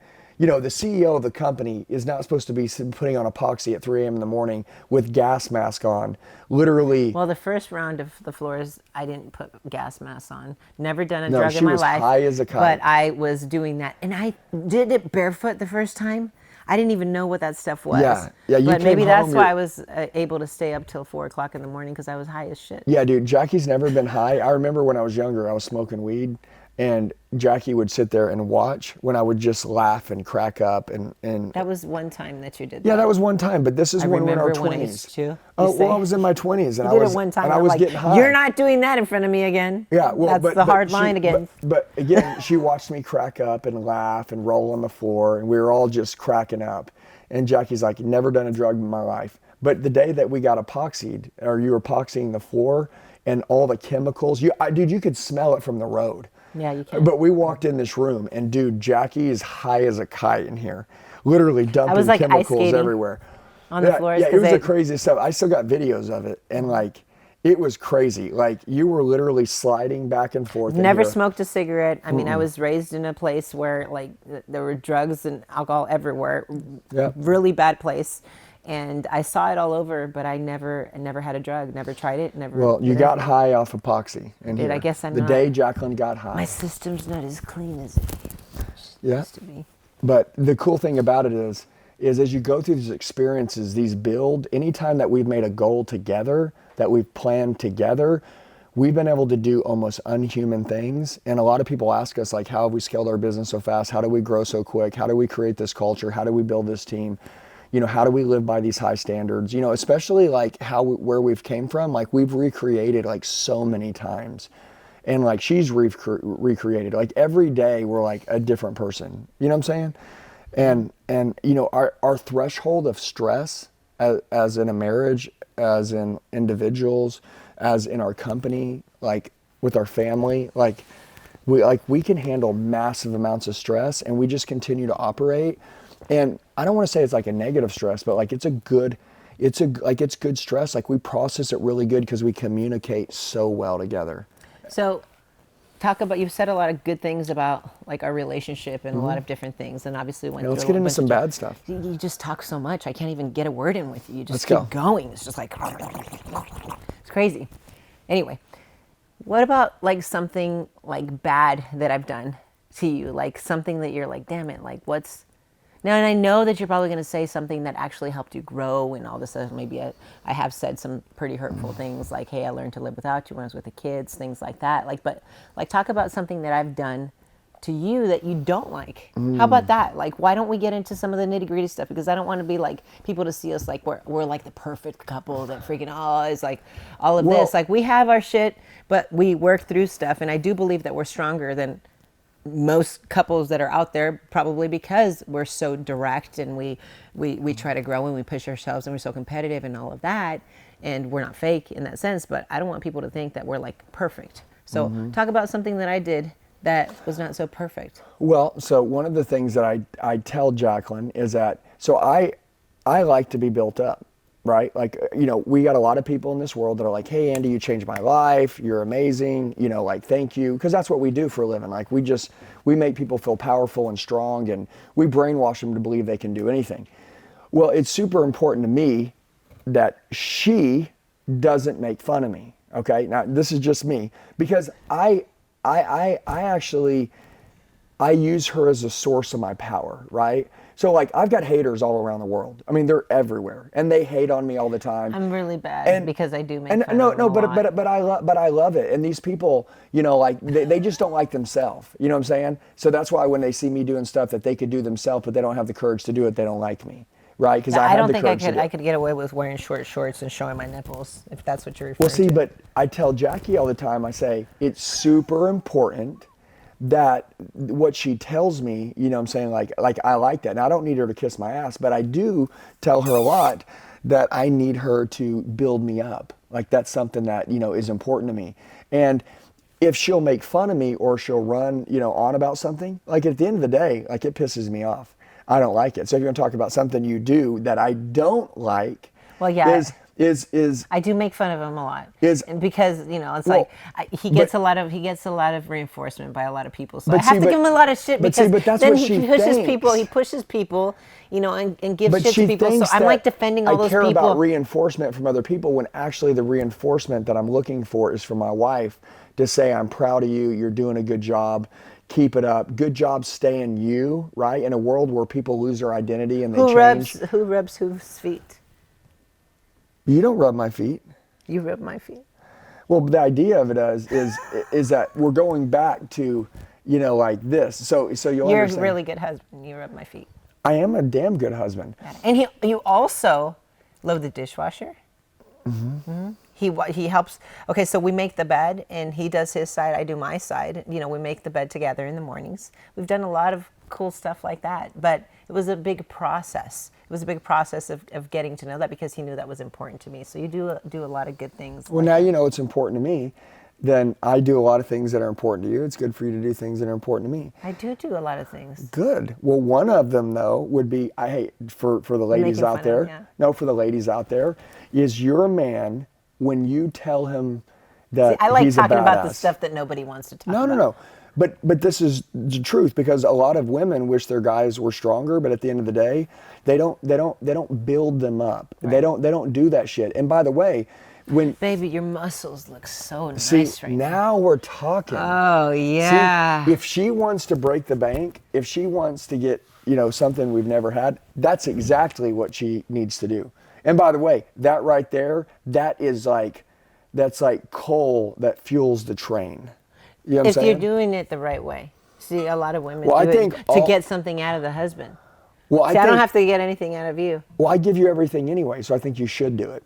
the CEO of the company is not supposed to be putting on epoxy at 3 a.m. in the morning with gas mask on, literally. Well, the first round of the floors, I didn't put gas masks on. Never done a No, drug she in my was life. high as a kite. But I was doing that. And I did it barefoot the first time. I didn't even know what that stuff was. Yeah. You but came maybe that's home, why I was able to stay up till 4 o'clock in the morning, because I was high as shit. Yeah, dude, Jackie's never been high. I remember when I was younger, I was smoking weed, and Jackie would sit there and watch when I would just laugh and crack up. And That was one time that you did yeah, that. that was one time, but this is I when we're in our remember when I used 20s. to. Oh, You well, I say? was in my 20s, and You did it one time. and I I'm was like, getting high. you're not doing that in front of me again. Yeah, well, that's the hard line again. But again, she watched me crack up and laugh and roll on the floor, and we were all just cracking up. And Jackie's like, never done a drug in my life. But the day that we got epoxied, or you were epoxying the floor, and all the chemicals, dude, you could smell it from the road. Yeah, you can. But we walked in this room, and dude, Jackie is high as a kite in here, literally dumping like ice chemicals skating everywhere on the floors. Yeah, it was the craziest stuff. I still got videos of it, and like, it was crazy. Like, you were literally sliding back and forth. Never smoked a cigarette. I mean, I was raised in a place where like there were drugs and alcohol everywhere. Yeah. Really bad place. And I saw it all over, but I never had a drug, never tried it, never. Well, you got high off epoxy. I guess I'm the not. day Jacqueline got high. My system's not as clean as it used to be. But the cool thing about it is as you go through these experiences, these build, anytime that we've made a goal together, that we've planned together, we've been able to do almost unhuman things. And a lot of people ask us, like, how have we scaled our business so fast? How do we grow so quick? How do we create this culture? How do we build this team? How do we live by these high standards? Especially like where we've came from, like we've recreated like so many times. And like she's recreated, like every day we're like a different person. You know what I'm saying? And our threshold of stress as in a marriage, as in individuals, as in our company, like with our family, we can handle massive amounts of stress, and we just continue to operate. And I don't want to say it's like a negative stress, but like it's good stress. Like we process it really good because we communicate so well together. So you've said a lot of good things about like our relationship and a lot of different things, and obviously let's get into some bad stuff. You just talk so much. I can't even get a word in with you. You just Let's keep going. It's just like, it's crazy. Anyway, what about like something like bad that I've done to you? Like something that you're like, damn it, like what's... Now, and I know that you're probably going to say something that actually helped you grow and all this stuff. Maybe I have said some pretty hurtful things like, hey, I learned to live without you when I was with the kids, things like that. But talk about something that I've done to you that you don't like. How about that? Like, why don't we get into some of the nitty gritty stuff? Because I don't want to be like people to see us like we're like the perfect couple that freaking is like all of this. Like we have our shit, but we work through stuff. And I do believe that we're stronger than most couples that are out there, probably because we're so direct and we try to grow and we push ourselves and we're so competitive and all of that, and we're not fake in that sense. But I don't want people to think that we're like perfect. So talk about something that I did that was not so perfect. Well, so one of the things that I tell Jacqueline is that, so I like to be built up. Right? Like, we got a lot of people in this world that are like, hey, Andy, you changed my life. You're amazing. Like, thank you. Because that's what we do for a living. Like, we make people feel powerful and strong, and we brainwash them to believe they can do anything. Well, it's super important to me that she doesn't make fun of me. Okay. Now, this is just me, because I actually use her as a source of my power. Right? So like I've got haters all around the world. I mean, they're everywhere, and they hate on me all the time. I'm really bad because I do make fun no, of them but I love it. And these people, like they just don't like themselves. You know what I'm saying? So that's why when they see me doing stuff that they could do themselves, but they don't have the courage to do it, they don't like me, right? Because I don't think I could get away with wearing short shorts and showing my nipples, if that's what you're referring to. Well, see, but I tell Jackie all the time. I say it's super important that what she tells me, I'm saying, like I like that. Now, I don't need her to kiss my ass, but I do tell her a lot that I need her to build me up. Like that's something that, is important to me. And if she'll make fun of me or she'll run, on about something, like at the end of the day, like it pisses me off. I don't like it. So if you're going to talk about something you do that I don't like, well, yeah. is I do make fun of him a lot, is and because it's well, he gets a lot of reinforcement by a lot of people. So I but have see, to but- give him a lot of shit but see, because but that's then what he she pushes people. He thinks. pushes people, and gives But shit she to people. So thinks I'm that like defending all I those care people. about reinforcement from other people when actually the reinforcement that I'm looking for is from my wife to say, I'm proud of you, you're doing a good job, keep it up, good job staying you, right? In a world where people lose their identity and they change. Who rubs whose feet? You don't rub my feet. You rub my feet. Well, the idea of it is that we're going back to, like this. So you'll You're understand. a really good husband. You rub my feet. I am a damn good husband. And you also load the dishwasher. Mm-hmm. He helps. Okay, so we make the bed, and he does his side. I do my side. We make the bed together in the mornings. We've done a lot of cool stuff like that, but it was a big process. It was a big process of getting to know that because he knew that was important to me. So you do a lot of good things. Well, now you know it's important to me. Then I do a lot of things that are important to you. It's good for you to do things that are important to me. I do a lot of things. Good. Well, one of them though would be for the ladies out there. Yeah. No, for the ladies out there, is you're a man when you tell him that I like he's a talking about the badass. stuff that nobody wants to talk about. No. But this is the truth because a lot of women wish their guys were stronger, but at the end of the day, they don't build them up. Right. They don't do that shit. And by the way, when Baby, your muscles look so see nice right now. now we're talking. Oh yeah. See, if she wants to break the bank, if she wants to get something we've never had, that's exactly what she needs to do. And by the way, that right there, that's like coal that fuels the train. You know what I'm If saying? you're doing it the right way. See, a lot of women Well, I do think it to get something out of the husband. Well, See, I don't have to get anything out of you. Well, I give you everything anyway, so I think you should do it.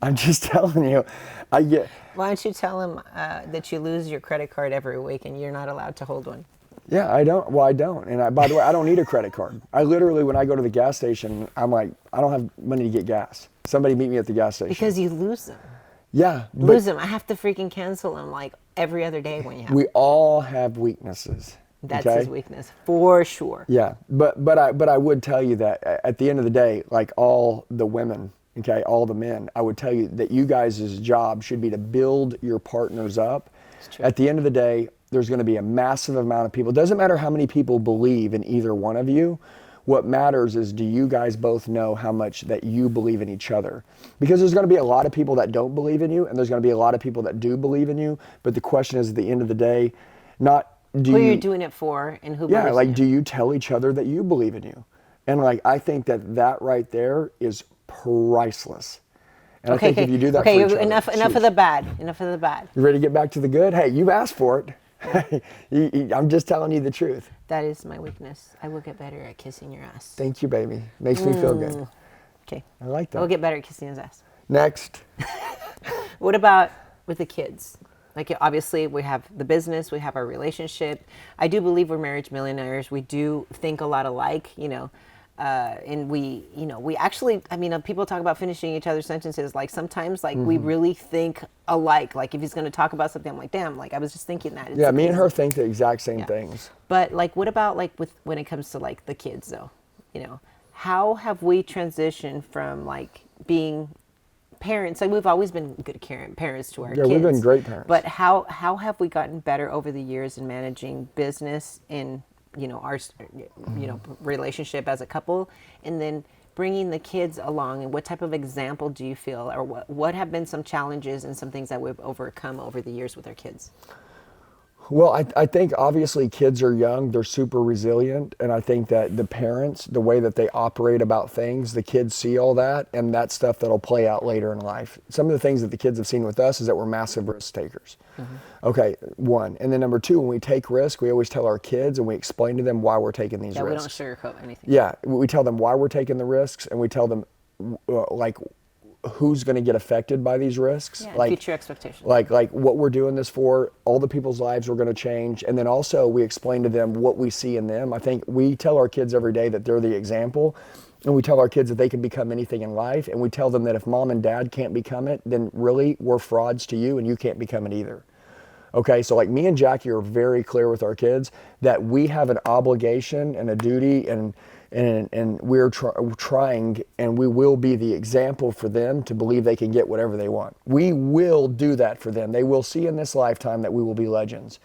I'm just telling you. Why don't you tell him that you lose your credit card every week and you're not allowed to hold one? Yeah, I don't. Well, I don't. And by the way, I don't need a credit card. I literally, when I go to the gas station, I'm like, I don't have money to get gas. Somebody meet me at the gas station. Because you lose them. Yeah. Lose them. I have to freaking cancel them like every other day when you have We all have weaknesses. That's okay? his weakness, for sure. Yeah, but I would tell you that at the end of the day, like all the women, okay, all the men, I would tell you that you guys' job should be to build your partners up. It's true. At the end of the day, there's going to be a massive amount of people. It doesn't matter how many people believe in either one of you. What matters is, do you guys both know how much that you believe in each other? Because there's going to be a lot of people that don't believe in you, and there's going to be a lot of people that do believe in you. But the question is, at the end of the day, not do Who you, you're doing it for and who yeah, believes like in do you. you tell each other that you believe in you? And like I think that right there is priceless. And I think if you do that for each other, enough it's of huge. the bad. Enough of the bad. You ready to get back to the good? Hey, you've asked for it. I'm just telling you the truth. That is my weakness. I will get better at kissing your ass. Thank you, baby. Makes me feel good. Okay. I like I will that. get better at kissing his ass. Next. What about with the kids? Like obviously we have the business, we have our relationship. I do believe we're marriage millionaires. We do think a lot alike, and we actually, people talk about finishing each other's sentences. Like sometimes, like we really think alike. Like if he's going to talk about something, I'm like, damn, like I was just thinking that. It's Yeah, me and amazing. her think the exact same Yeah. things. But like, what about like when it comes to like the kids though? How have we transitioned from like being parents? Like we've always been good parents to our kids. Yeah, we've been great parents. But how have we gotten better over the years in managing business and our relationship as a couple, and then bringing the kids along? And what type of example do you feel, or what have been some challenges and some things that we've overcome over the years with our kids? Well, I think obviously kids are young, they're super resilient, and I think that the parents, the way that they operate about things, the kids see all that, and that's stuff that'll play out later in life. Some of the things that the kids have seen with us is that we're massive risk takers. Okay, one. And then number two, when we take risk, we always tell our kids and we explain to them why we're taking these Yeah, risks. we don't sugarcoat anything. Yeah, we tell them why we're taking the risks, and we tell them like who's going to get affected by these risks. Yeah, like future expectations. like what we're doing this for, all the people's lives we're going to change. And then also we explain to them what we see in them. I think we tell our kids every day that they're the example, and we tell our kids that they can become anything in life, and we tell them that if mom and dad can't become it, then really we're frauds to you and you can't become it either. Okay, so like me and Jackie are very clear with our kids that we have an obligation and a duty and And we're trying, and we will be the example for them to believe they can get whatever they want. We will do that for them. They will see in this lifetime that we will be legends.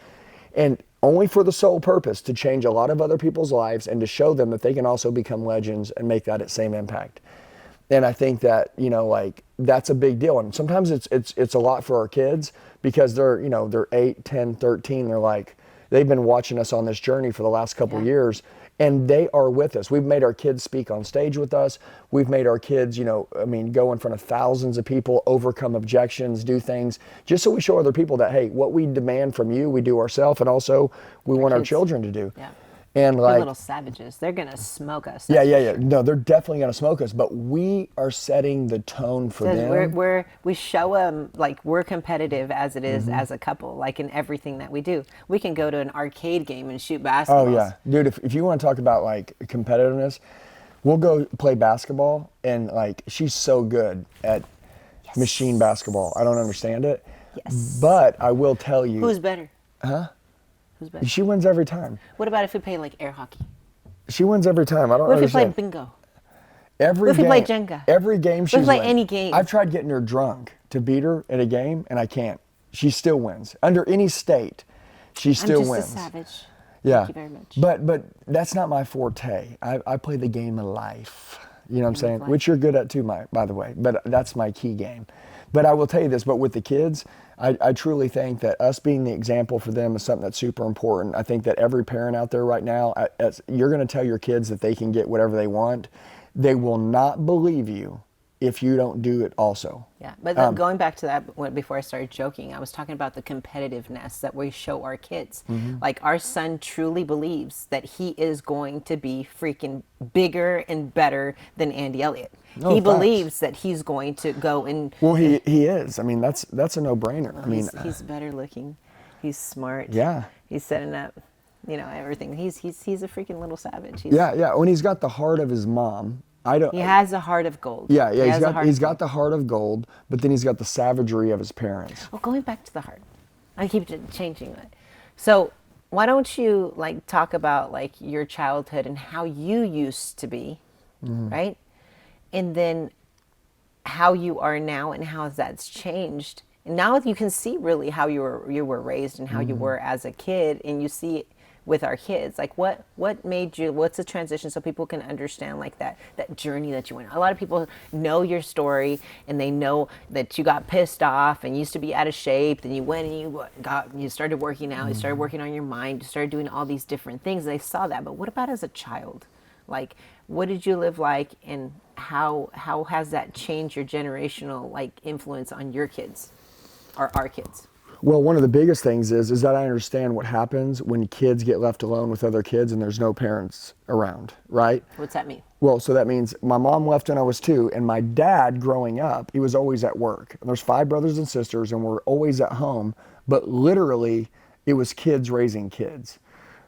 And only for the sole purpose to change a lot of other people's lives and to show them that they can also become legends and make that same impact. And I think that, you know, like, that's a big deal. And sometimes it's a lot for our kids because they're, you know, they're 8, 10, 13. They're like, they've been watching us on this journey for the last couple of years, and they are with us. We've made our kids speak on stage with us. We've made our kids, you know, I mean, go in front of thousands of people, overcome objections, do things, just so we show other people that, hey, what we demand from you, we do ourselves, and also we want our children to do. Yeah. And They're like, little savages. They're going to smoke us. yeah. No, they're definitely going to smoke us, but we are setting the tone for them. We show them, like, we're competitive as it is as a couple, like in everything that we do. We can go to an arcade game and shoot basketballs. Oh yeah, dude, if you want to talk about like competitiveness, we'll go play basketball, and like, she's so good at machine basketball. I don't understand it. Yes. But I will tell you. Who's better? Huh? Who's better? She wins every time. What about if we play like air hockey? She wins every time. I don't What if we understand. play bingo? Every What if we game, play Jenga? Every game she's What if we play wins. any game? I've tried getting her drunk to beat her at a game, and I can't. She still wins. Under any state, she still I'm just wins. a savage. Yeah. Thank you very much. But that's not my forte. I play the game of life. You know what I'm saying? life. Which you're good at too, by the way. But that's my key game. But I will tell you this, but with the kids, I truly think that us being the example for them is something that's super important. I think that every parent out there right now, you're going to tell your kids that they can get whatever they want. They will not believe you if you don't do it also. Yeah, but then going back to that, before I started joking, I was talking about the competitiveness that we show our kids. Like, our son truly believes that he is going to be freaking bigger and better than Andy Elliott. No, he facts. believes that he's going to go and... Well, he is. I mean, that's a no-brainer. I mean, he's better looking. He's smart. Yeah. He's setting up, you know, everything. He's a freaking little savage. yeah. When he's got the heart of his mom. He has a heart of gold. Yeah, he's got gold. the heart of gold, but then he's got the savagery of his parents. Well, going back to the heart, I keep changing it. So why don't you, like, talk about, like, your childhood and how you used to be, right? And then how you are now and how that's changed. And now you can see really how you were raised and how you were as a kid, and you see it with our kids. Like, what made you, what's the transition, so people can understand, like, that journey that you went. A lot of people know your story, and they know that you got pissed off and used to be out of shape, then you went and you started working out, you started working on your mind, you started doing all these different things. They saw that. But what about as a child? Like, what did you live like, and how has that changed your generational, like, influence on your kids or our kids? Well, one of the biggest things is that I understand what happens when kids get left alone with other kids and there's no parents around, right? What's that mean? Well, so that means my mom left when I was 2, and my dad, growing up, he was always at work. And there's 5 brothers and sisters, and we're always at home, but literally it was kids raising kids.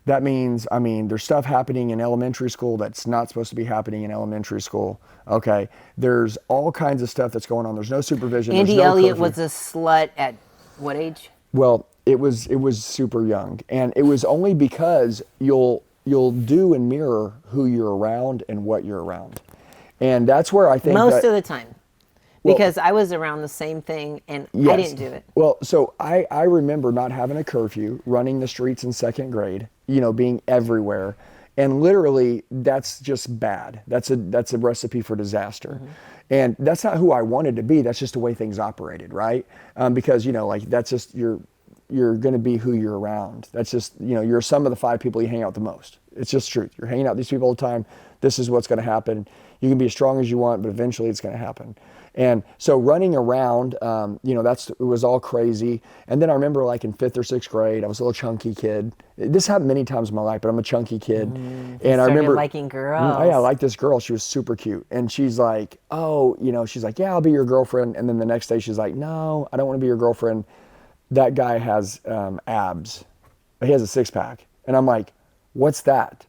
That means, I mean, there's stuff happening in elementary school that's not supposed to be happening in elementary school. Okay, there's all kinds of stuff that's going on. There's no supervision. Andy Elliott was a slut at what age? Well, it was super young, and it was only because you'll do and mirror who you're around and what you're around, and that's where I think most of the time, because I was around the same thing and I didn't do it. Well, so I remember not having a curfew, running the streets in 2nd grade, you know, being everywhere. And literally, that's just bad. That's a recipe for disaster. And that's not who I wanted to be. That's just the way things operated, right? Because, you know, like, that's just, you're going to be who you're around. That's just, you know, you're some of the 5 people you hang out the most. It's just truth. You're hanging out with these people all the time. This is what's going to happen. You can be as strong as you want, but eventually it's going to happen. And so running around, you know, it was all crazy. And then I remember, like, in 5th or 6th grade, I was a little chunky kid. This happened many times in my life, but I'm a chunky kid. And I remember liking girls. Oh yeah, I liked this girl. She was super cute. And she's like, oh, you know, she's like, yeah, I'll be your girlfriend. And then the next day she's like, no, I don't want to be your girlfriend. That guy has abs. He has a 6-pack. And I'm like, what's that?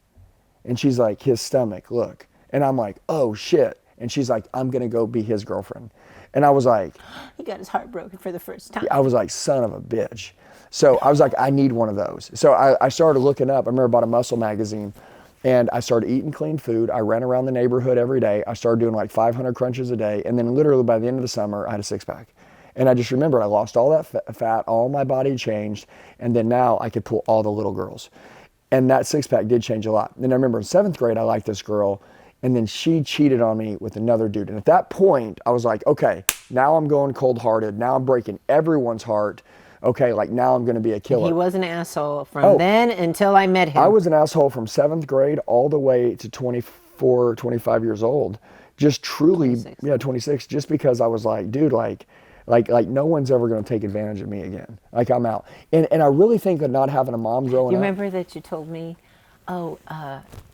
And she's like, his stomach, look. And I'm like, oh shit. And she's like, I'm going to go be his girlfriend. And I was like... He got his heart broken for the first time. I was like, son of a bitch. So I was like, I need one of those. So I started looking up. I remember I bought a muscle magazine. And I started eating clean food. I ran around the neighborhood every day. I started doing like 500 crunches a day. And then literally by the end of the summer, I had a six pack. And I just remember I lost all that fat, all my body changed. And then now I could pull all the little girls. And that six pack did change a lot. And I remember in seventh grade, I liked this girl. And then she cheated on me with another dude. And at that point, I was like, okay, now I'm going cold hearted. Now I'm breaking everyone's heart. Okay, like now I'm going to be a killer. He was an asshole from then until I met him. I was an asshole from seventh grade all the way to 24, 25 years old. Just truly, 26. 26, just because I was like, dude, like no one's ever going to take advantage of me again. Like I'm out. And I really think that not having a mom growing You up. remember that you told me,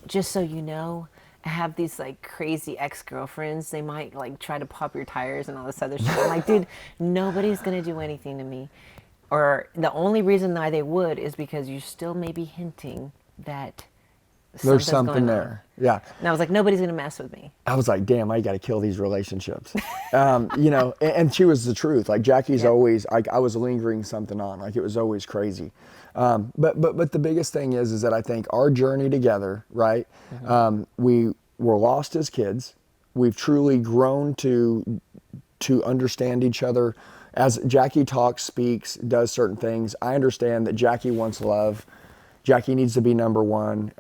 just so you know, I have these like crazy ex-girlfriends. They might like try to pop your tires and all this other shit. I'm like, dude, nobody's going to do anything to me. Or the only reason why they would is because you still may be hinting that There's something there. Yeah. And I was like, nobody's going to mess with me. I was like, damn, I got to kill these relationships. And she was the truth. Like Jackie's always, I was lingering something on. Like it was always crazy. But the biggest thing is that I think our journey together, right? We were lost as kids. We've truly grown to understand each other. As Jackie talks, speaks, does certain things, I understand that Jackie wants love. Jackie needs to be number one.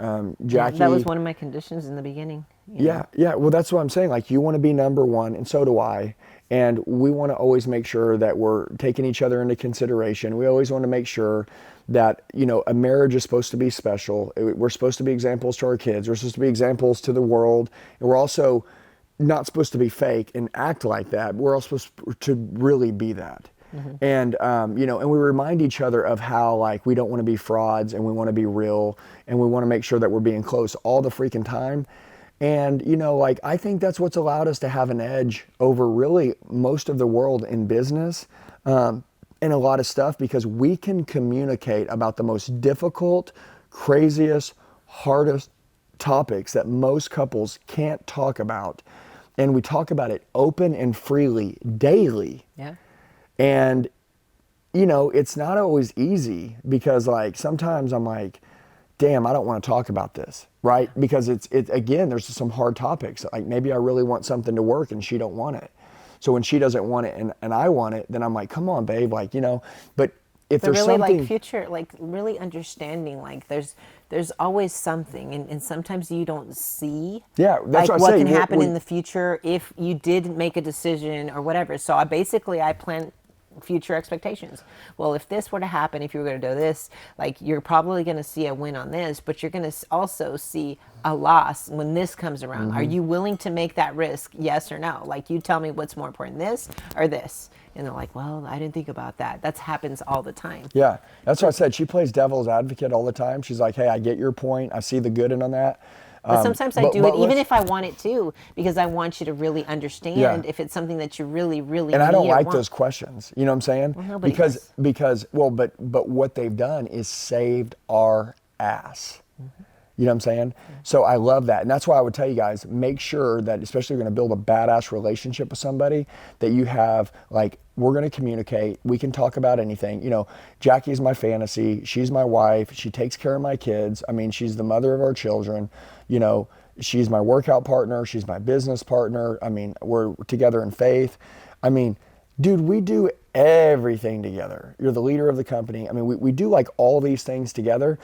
Jackie. That was one of my conditions in the beginning. Yeah. Well, that's what I'm saying. Like you want to be number one, and so do I. And we want to always make sure that we're taking each other into consideration. We always want to make sure that, a marriage is supposed to be special. We're supposed to be examples to our kids. We're supposed to be examples to the world. And we're also not supposed to be fake and act like that. We're all supposed to really be that. And, and we remind each other of how, like, we don't want to be frauds and we want to be real and we want to make sure that we're being close all the freaking time. And, I think that's what's allowed us to have an edge over really most of the world in business and a lot of stuff, because we can communicate about the most difficult, craziest, hardest topics that most couples can't talk about. And we talk about it open and freely daily. Yeah. And, it's not always easy because like sometimes I'm like, damn, I don't want to talk about this, right? Because it's again, there's some hard topics. Like maybe I really want something to work and she don't want it. So when she doesn't want it and I want it, then I'm like, come on, babe, like, but if there's really something like future, like really understanding, like there's always something, and sometimes you don't see that's like what I what say. can happen in the future if you did make a decision or whatever. So I plan future expectations. Well, if this were to happen, if you were going to do this, like you're probably going to see a win on this, but you're going to also see a loss when this comes around. Are you willing to make that risk? Yes or no? Like you tell me what's more important, this or this? And they're like, well, I didn't think about that. That happens all the time. Yeah, that's what I said. She plays devil's advocate all the time. She's like, hey, I get your point. I see the good in on that. But sometimes I do it even if I want it to, because I want you to really understand if it's something that you really, really and need I don't like want. those questions. You know what I'm saying? Well, nobody because does. but what they've done is saved our ass. You know what I'm saying? So I love that. And that's why I would tell you guys, make sure that, especially if you're going to build a badass relationship with somebody, that you have, like, we're going to communicate. We can talk about anything. Jackie's my fantasy. She's my wife. She takes care of my kids. I mean, she's the mother of our children. She's my workout partner. She's my business partner. I mean, we're together in faith. I mean, dude, we do everything together. You're the leader of the company. I mean, we do like all these things together.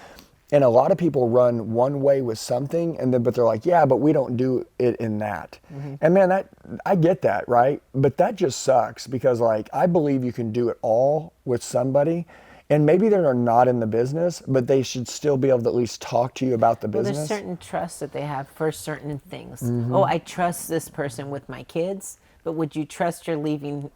And a lot of people run one way with something, but they're like, yeah, but we don't do it in that. And man, I get that, right? But that just sucks because, like, I believe you can do it all with somebody, and maybe they're not in the business, but they should still be able to at least talk to you about the business. There's certain trust that they have for certain things. Oh, I trust this person with my kids, but would you trust her leaving,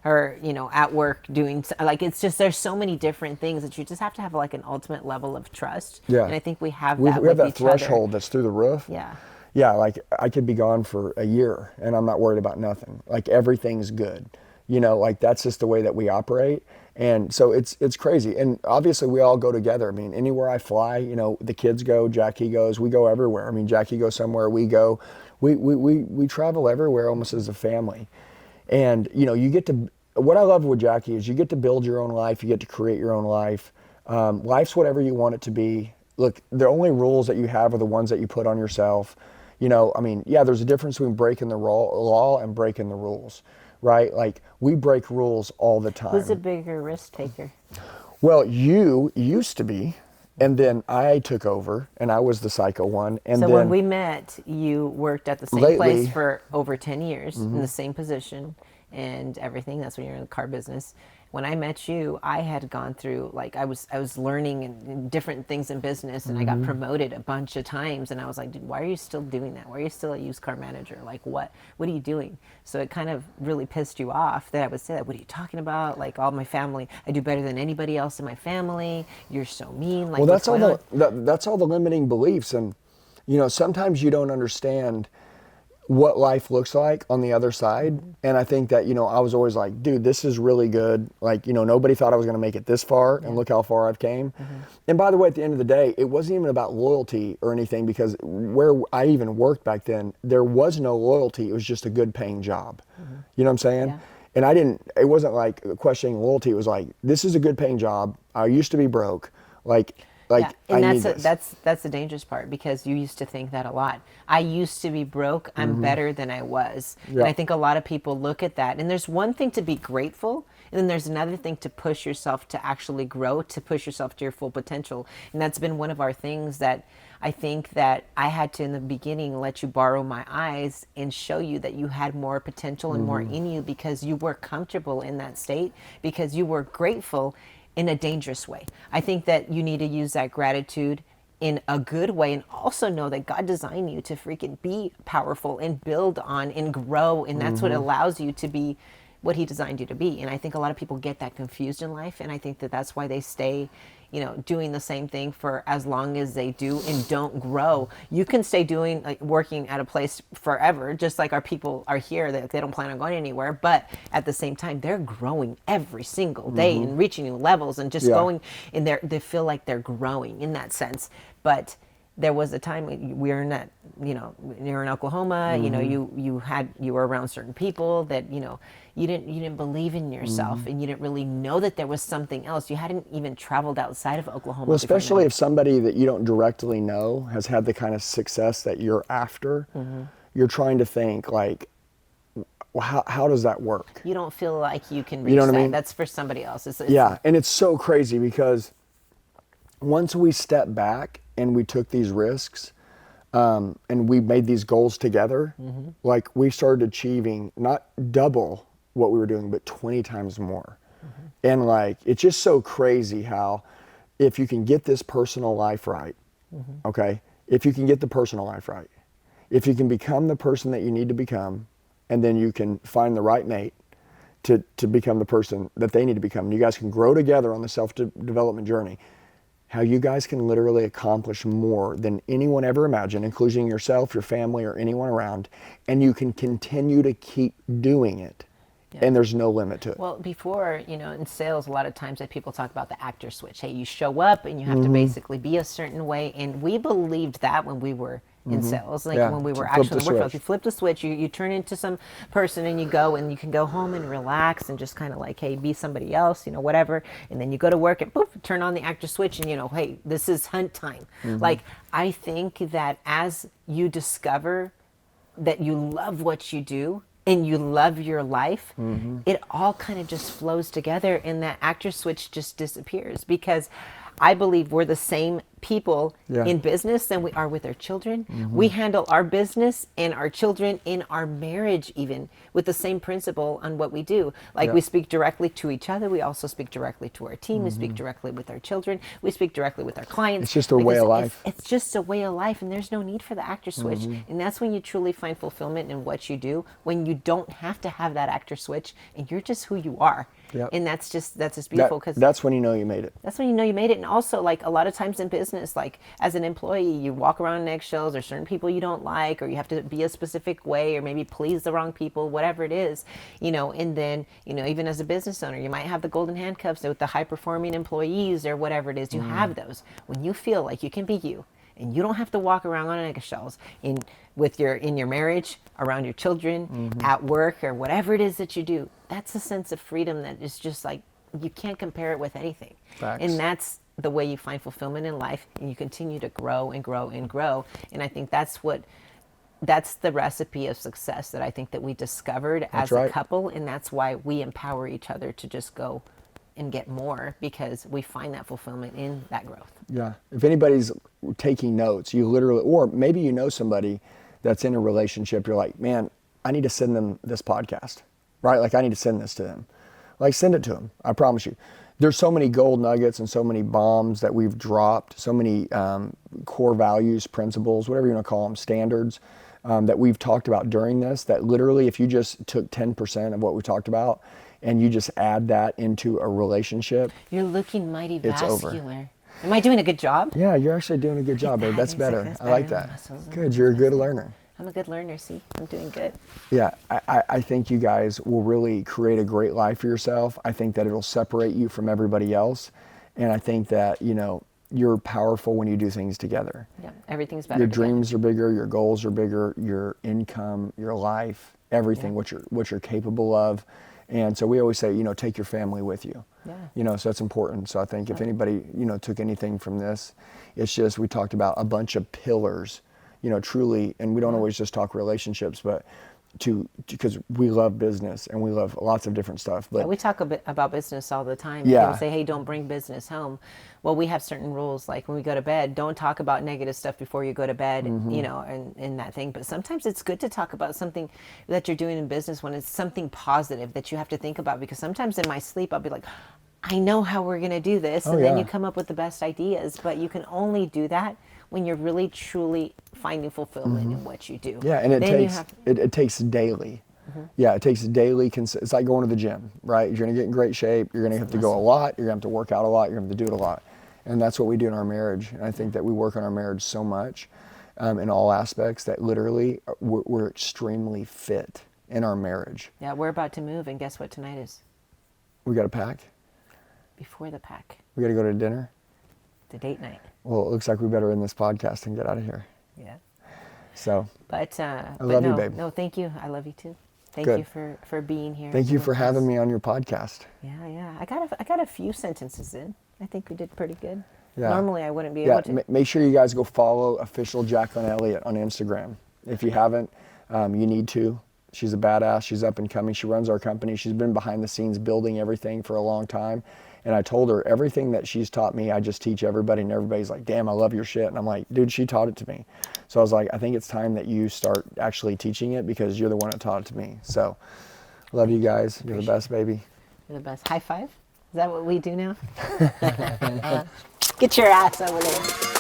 her, at work doing, like, it's just, there's so many different things that you just have to have like an ultimate level of trust. Yeah. And I think we have We that have with that each threshold other. that's through the roof. Yeah. Yeah, like I could be gone for a year and I'm not worried about nothing. Like everything's good. Like that's just the way that we operate. And so it's crazy. And obviously we all go together. I mean, anywhere I fly, the kids go, Jackie goes, we go everywhere. I mean, Jackie goes somewhere, we go. We travel everywhere almost as a family. And, you get to, what I love with Jackie is you get to build your own life. You get to create your own life. Life's whatever you want it to be. look, the only rules that you have are the ones that you put on yourself. You know, I mean, yeah, there's a difference between breaking the law and breaking the rules, right? Like, we break rules all the time. Who's a bigger risk taker? Well, you used to be, and then I took over, and I was the psycho one. And so then when we met, you worked at the same place for over 10 years in the same position and everything. That's when you're in the car business. When I met you, I had gone through, like, I was learning and different things in business, and I got promoted a bunch of times, and I was like, dude, why are you still doing that? Why are you still a used car manager? Like, what are you doing? So it kind of really pissed you off that I would say that. What are you talking about? Like, all my family, I do better than anybody else in my family. You're so mean. Like, well, that's all the limiting beliefs. And, you know, sometimes you don't understand what life looks like on the other side. And I think that, you know, I was always like, dude, this is really good. Like, you know, nobody thought I was going to make it this far, and look how far I've came. And by the way, at the end of the day, it wasn't even about loyalty or anything, because where I even worked back then, there was no loyalty. It was just a good paying job. You know what I'm saying? Yeah. And it wasn't like questioning loyalty. It was like, this is a good paying job. I used to be broke. Yeah, and I need this. that's the dangerous part, because you used to think that a lot. I used to be broke. I'm better than I was. Yeah. And I think a lot of people look at that. And there's one thing to be grateful, and then there's another thing to push yourself to actually grow, to push yourself to your full potential. And that's been one of our things that I think that I had to, in the beginning, let you borrow my eyes and show you that you had more potential and more in you, because you were comfortable in that state, because you were grateful in a dangerous way. I think that you need to use that gratitude in a good way, and also know that God designed you to freaking be powerful and build on and grow, and that's what allows you to be what He designed you to be. And I think a lot of people get that confused in life, and I think that that's why they stay, you know, doing the same thing for as long as they do and don't grow. You can stay doing, like, working at a place forever, just like our people are here, that they don't plan on going anywhere, but at the same time, they're growing every single day and reaching new levels and just going in there. They feel like they're growing in that sense. But there was a time we were in that, you know, you're in Oklahoma, you know, you were around certain people that, you know, you didn't believe in yourself, and you didn't really know that there was something else. You hadn't even traveled outside of Oklahoma. Well, especially if somebody that you don't directly know has had the kind of success that you're after, you're trying to think, like, well, how does that work? You don't feel like you can reach You know what that. I mean? That's for somebody else. Yeah, and it's so crazy, because once we stepped back and we took these risks, and we made these goals together, like, we started achieving not double what we were doing, but 20 times more. And, like, it's just so crazy how, if you can get this personal life right, okay, if you can get the personal life right, if you can become the person that you need to become, and then you can find the right mate to become the person that they need to become, and you guys can grow together on the self-development journey, how you guys can literally accomplish more than anyone ever imagined, including yourself, your family, or anyone around, and you can continue to keep doing it. And there's no limit to it. Well, before, you know, in sales, a lot of times that people talk about the actor switch. Hey, you show up and you have to basically be a certain way. And we believed that when we were in sales, like when we were actually in the workforce. You flip the switch, you turn into some person, and you go, and you can go home and relax and just kind of like, hey, be somebody else, you know, whatever. And then you go to work and poof, turn on the actor switch, and, you know, hey, this is hunt time. Like, I think that as you discover that you love what you do, and you love your life, it all kind of just flows together, and that actor switch just disappears, because I believe we're the same people in business than we are with our children. We handle our business and our children in our marriage even with the same principle on what we do. Like, we speak directly to each other. We also speak directly to our team. We speak directly with our children. We speak directly with our clients. It's just a way of life. It's just a way of life, and there's no need for the actor switch. And that's when you truly find fulfillment in what you do, when you don't have to have that actor switch, and you're just who you are. And that's just beautiful, because that's when you know you made it. That's when you know you made it. And also, like, a lot of times in business, like, as an employee, you walk around in eggshells. There's certain people you don't like, or you have to be a specific way, or maybe please the wrong people, whatever it is, you know. And then, you know, even as a business owner, you might have the golden handcuffs with the high performing employees, or whatever it is. You have those when you feel like you can be you, and you don't have to walk around on eggshells in your marriage, around your children, at work, or whatever it is that you do. That's a sense of freedom that is just like, you can't compare it with anything. Facts. And that's the way you find fulfillment in life, and you continue to grow and grow and grow. And I think that's the recipe of success that I think that we discovered as a couple, and that's why we empower each other to just go and get more, because we find that fulfillment in that growth. Yeah. If anybody's taking notes, you literally, or maybe you know somebody that's in a relationship, you're like, man, I need to send them this podcast, right? Like I need to send this to them. Like send it to them. I promise you. There's so many gold nuggets and so many bombs that we've dropped, so many core values, principles, whatever you want to call them, standards that we've talked about during this, that literally if you just took 10% of what we talked about and you just add that into a relationship. You're looking mighty it's vascular. Over. Am I doing a good job? Yeah, you're actually doing a good job, babe. That's better. I like that. Good. You're a good learner. I'm a good learner. See, I'm doing good. Yeah, I think you guys will really create a great life for yourself. I think that it'll separate you from everybody else. And I think that, you know, you're powerful when you do things together. Yeah, everything's better. Your dreams are bigger, your goals are bigger, your income, your life, everything, what you're capable of. And so we always say, you know, take your family with you. Yeah. You know, so that's important. So I think if anybody, you know, took anything from this, it's just we talked about a bunch of pillars, you know, truly, and we don't always just talk relationships, but because we love business and we love lots of different stuff. But yeah, we talk a bit about business all the time. Yeah. People say, hey, don't bring business home. Well, we have certain rules, like when we go to bed, don't talk about negative stuff before you go to bed, you know, and that thing. But sometimes it's good to talk about something that you're doing in business when it's something positive that you have to think about, because sometimes in my sleep, I'll be like, I know how we're going to do this. And then you come up with the best ideas, but you can only do that when you're really, truly finding fulfillment in what you do. Yeah, and it takes daily. Yeah, it takes daily. It's like going to the gym, right? You're going to get in great shape. You're going to have to go a lot. You're going to have to work out a lot. You're going to have to do it a lot. And that's what we do in our marriage. And I think that we work on our marriage so much in all aspects that literally we're extremely fit in our marriage. Yeah, we're about to move, and guess what tonight is? We got to pack. Before the pack. We got to go to dinner. The date night. Well, it looks like we better end this podcast and get out of here. Yeah. So. But I love you, babe. No, thank you. I love you too. Thank you for being here. Thank you for having me on your podcast. Yeah. I got a few sentences in. I think we did pretty good. Yeah. Normally I wouldn't be able to. Make sure you guys go follow official Jacqueline Elliott on Instagram. If you haven't, you need to. She's a badass. She's up and coming. She runs our company. She's been behind the scenes building everything for a long time. And I told her everything that she's taught me, I just teach everybody, and everybody's like, damn, I love your shit. And I'm like, dude, she taught it to me. So I was like, I think it's time that you start actually teaching it, because you're the one that taught it to me. So love you guys. You're the best, baby. You're the best. High five? Is that what we do now? Get your ass over there.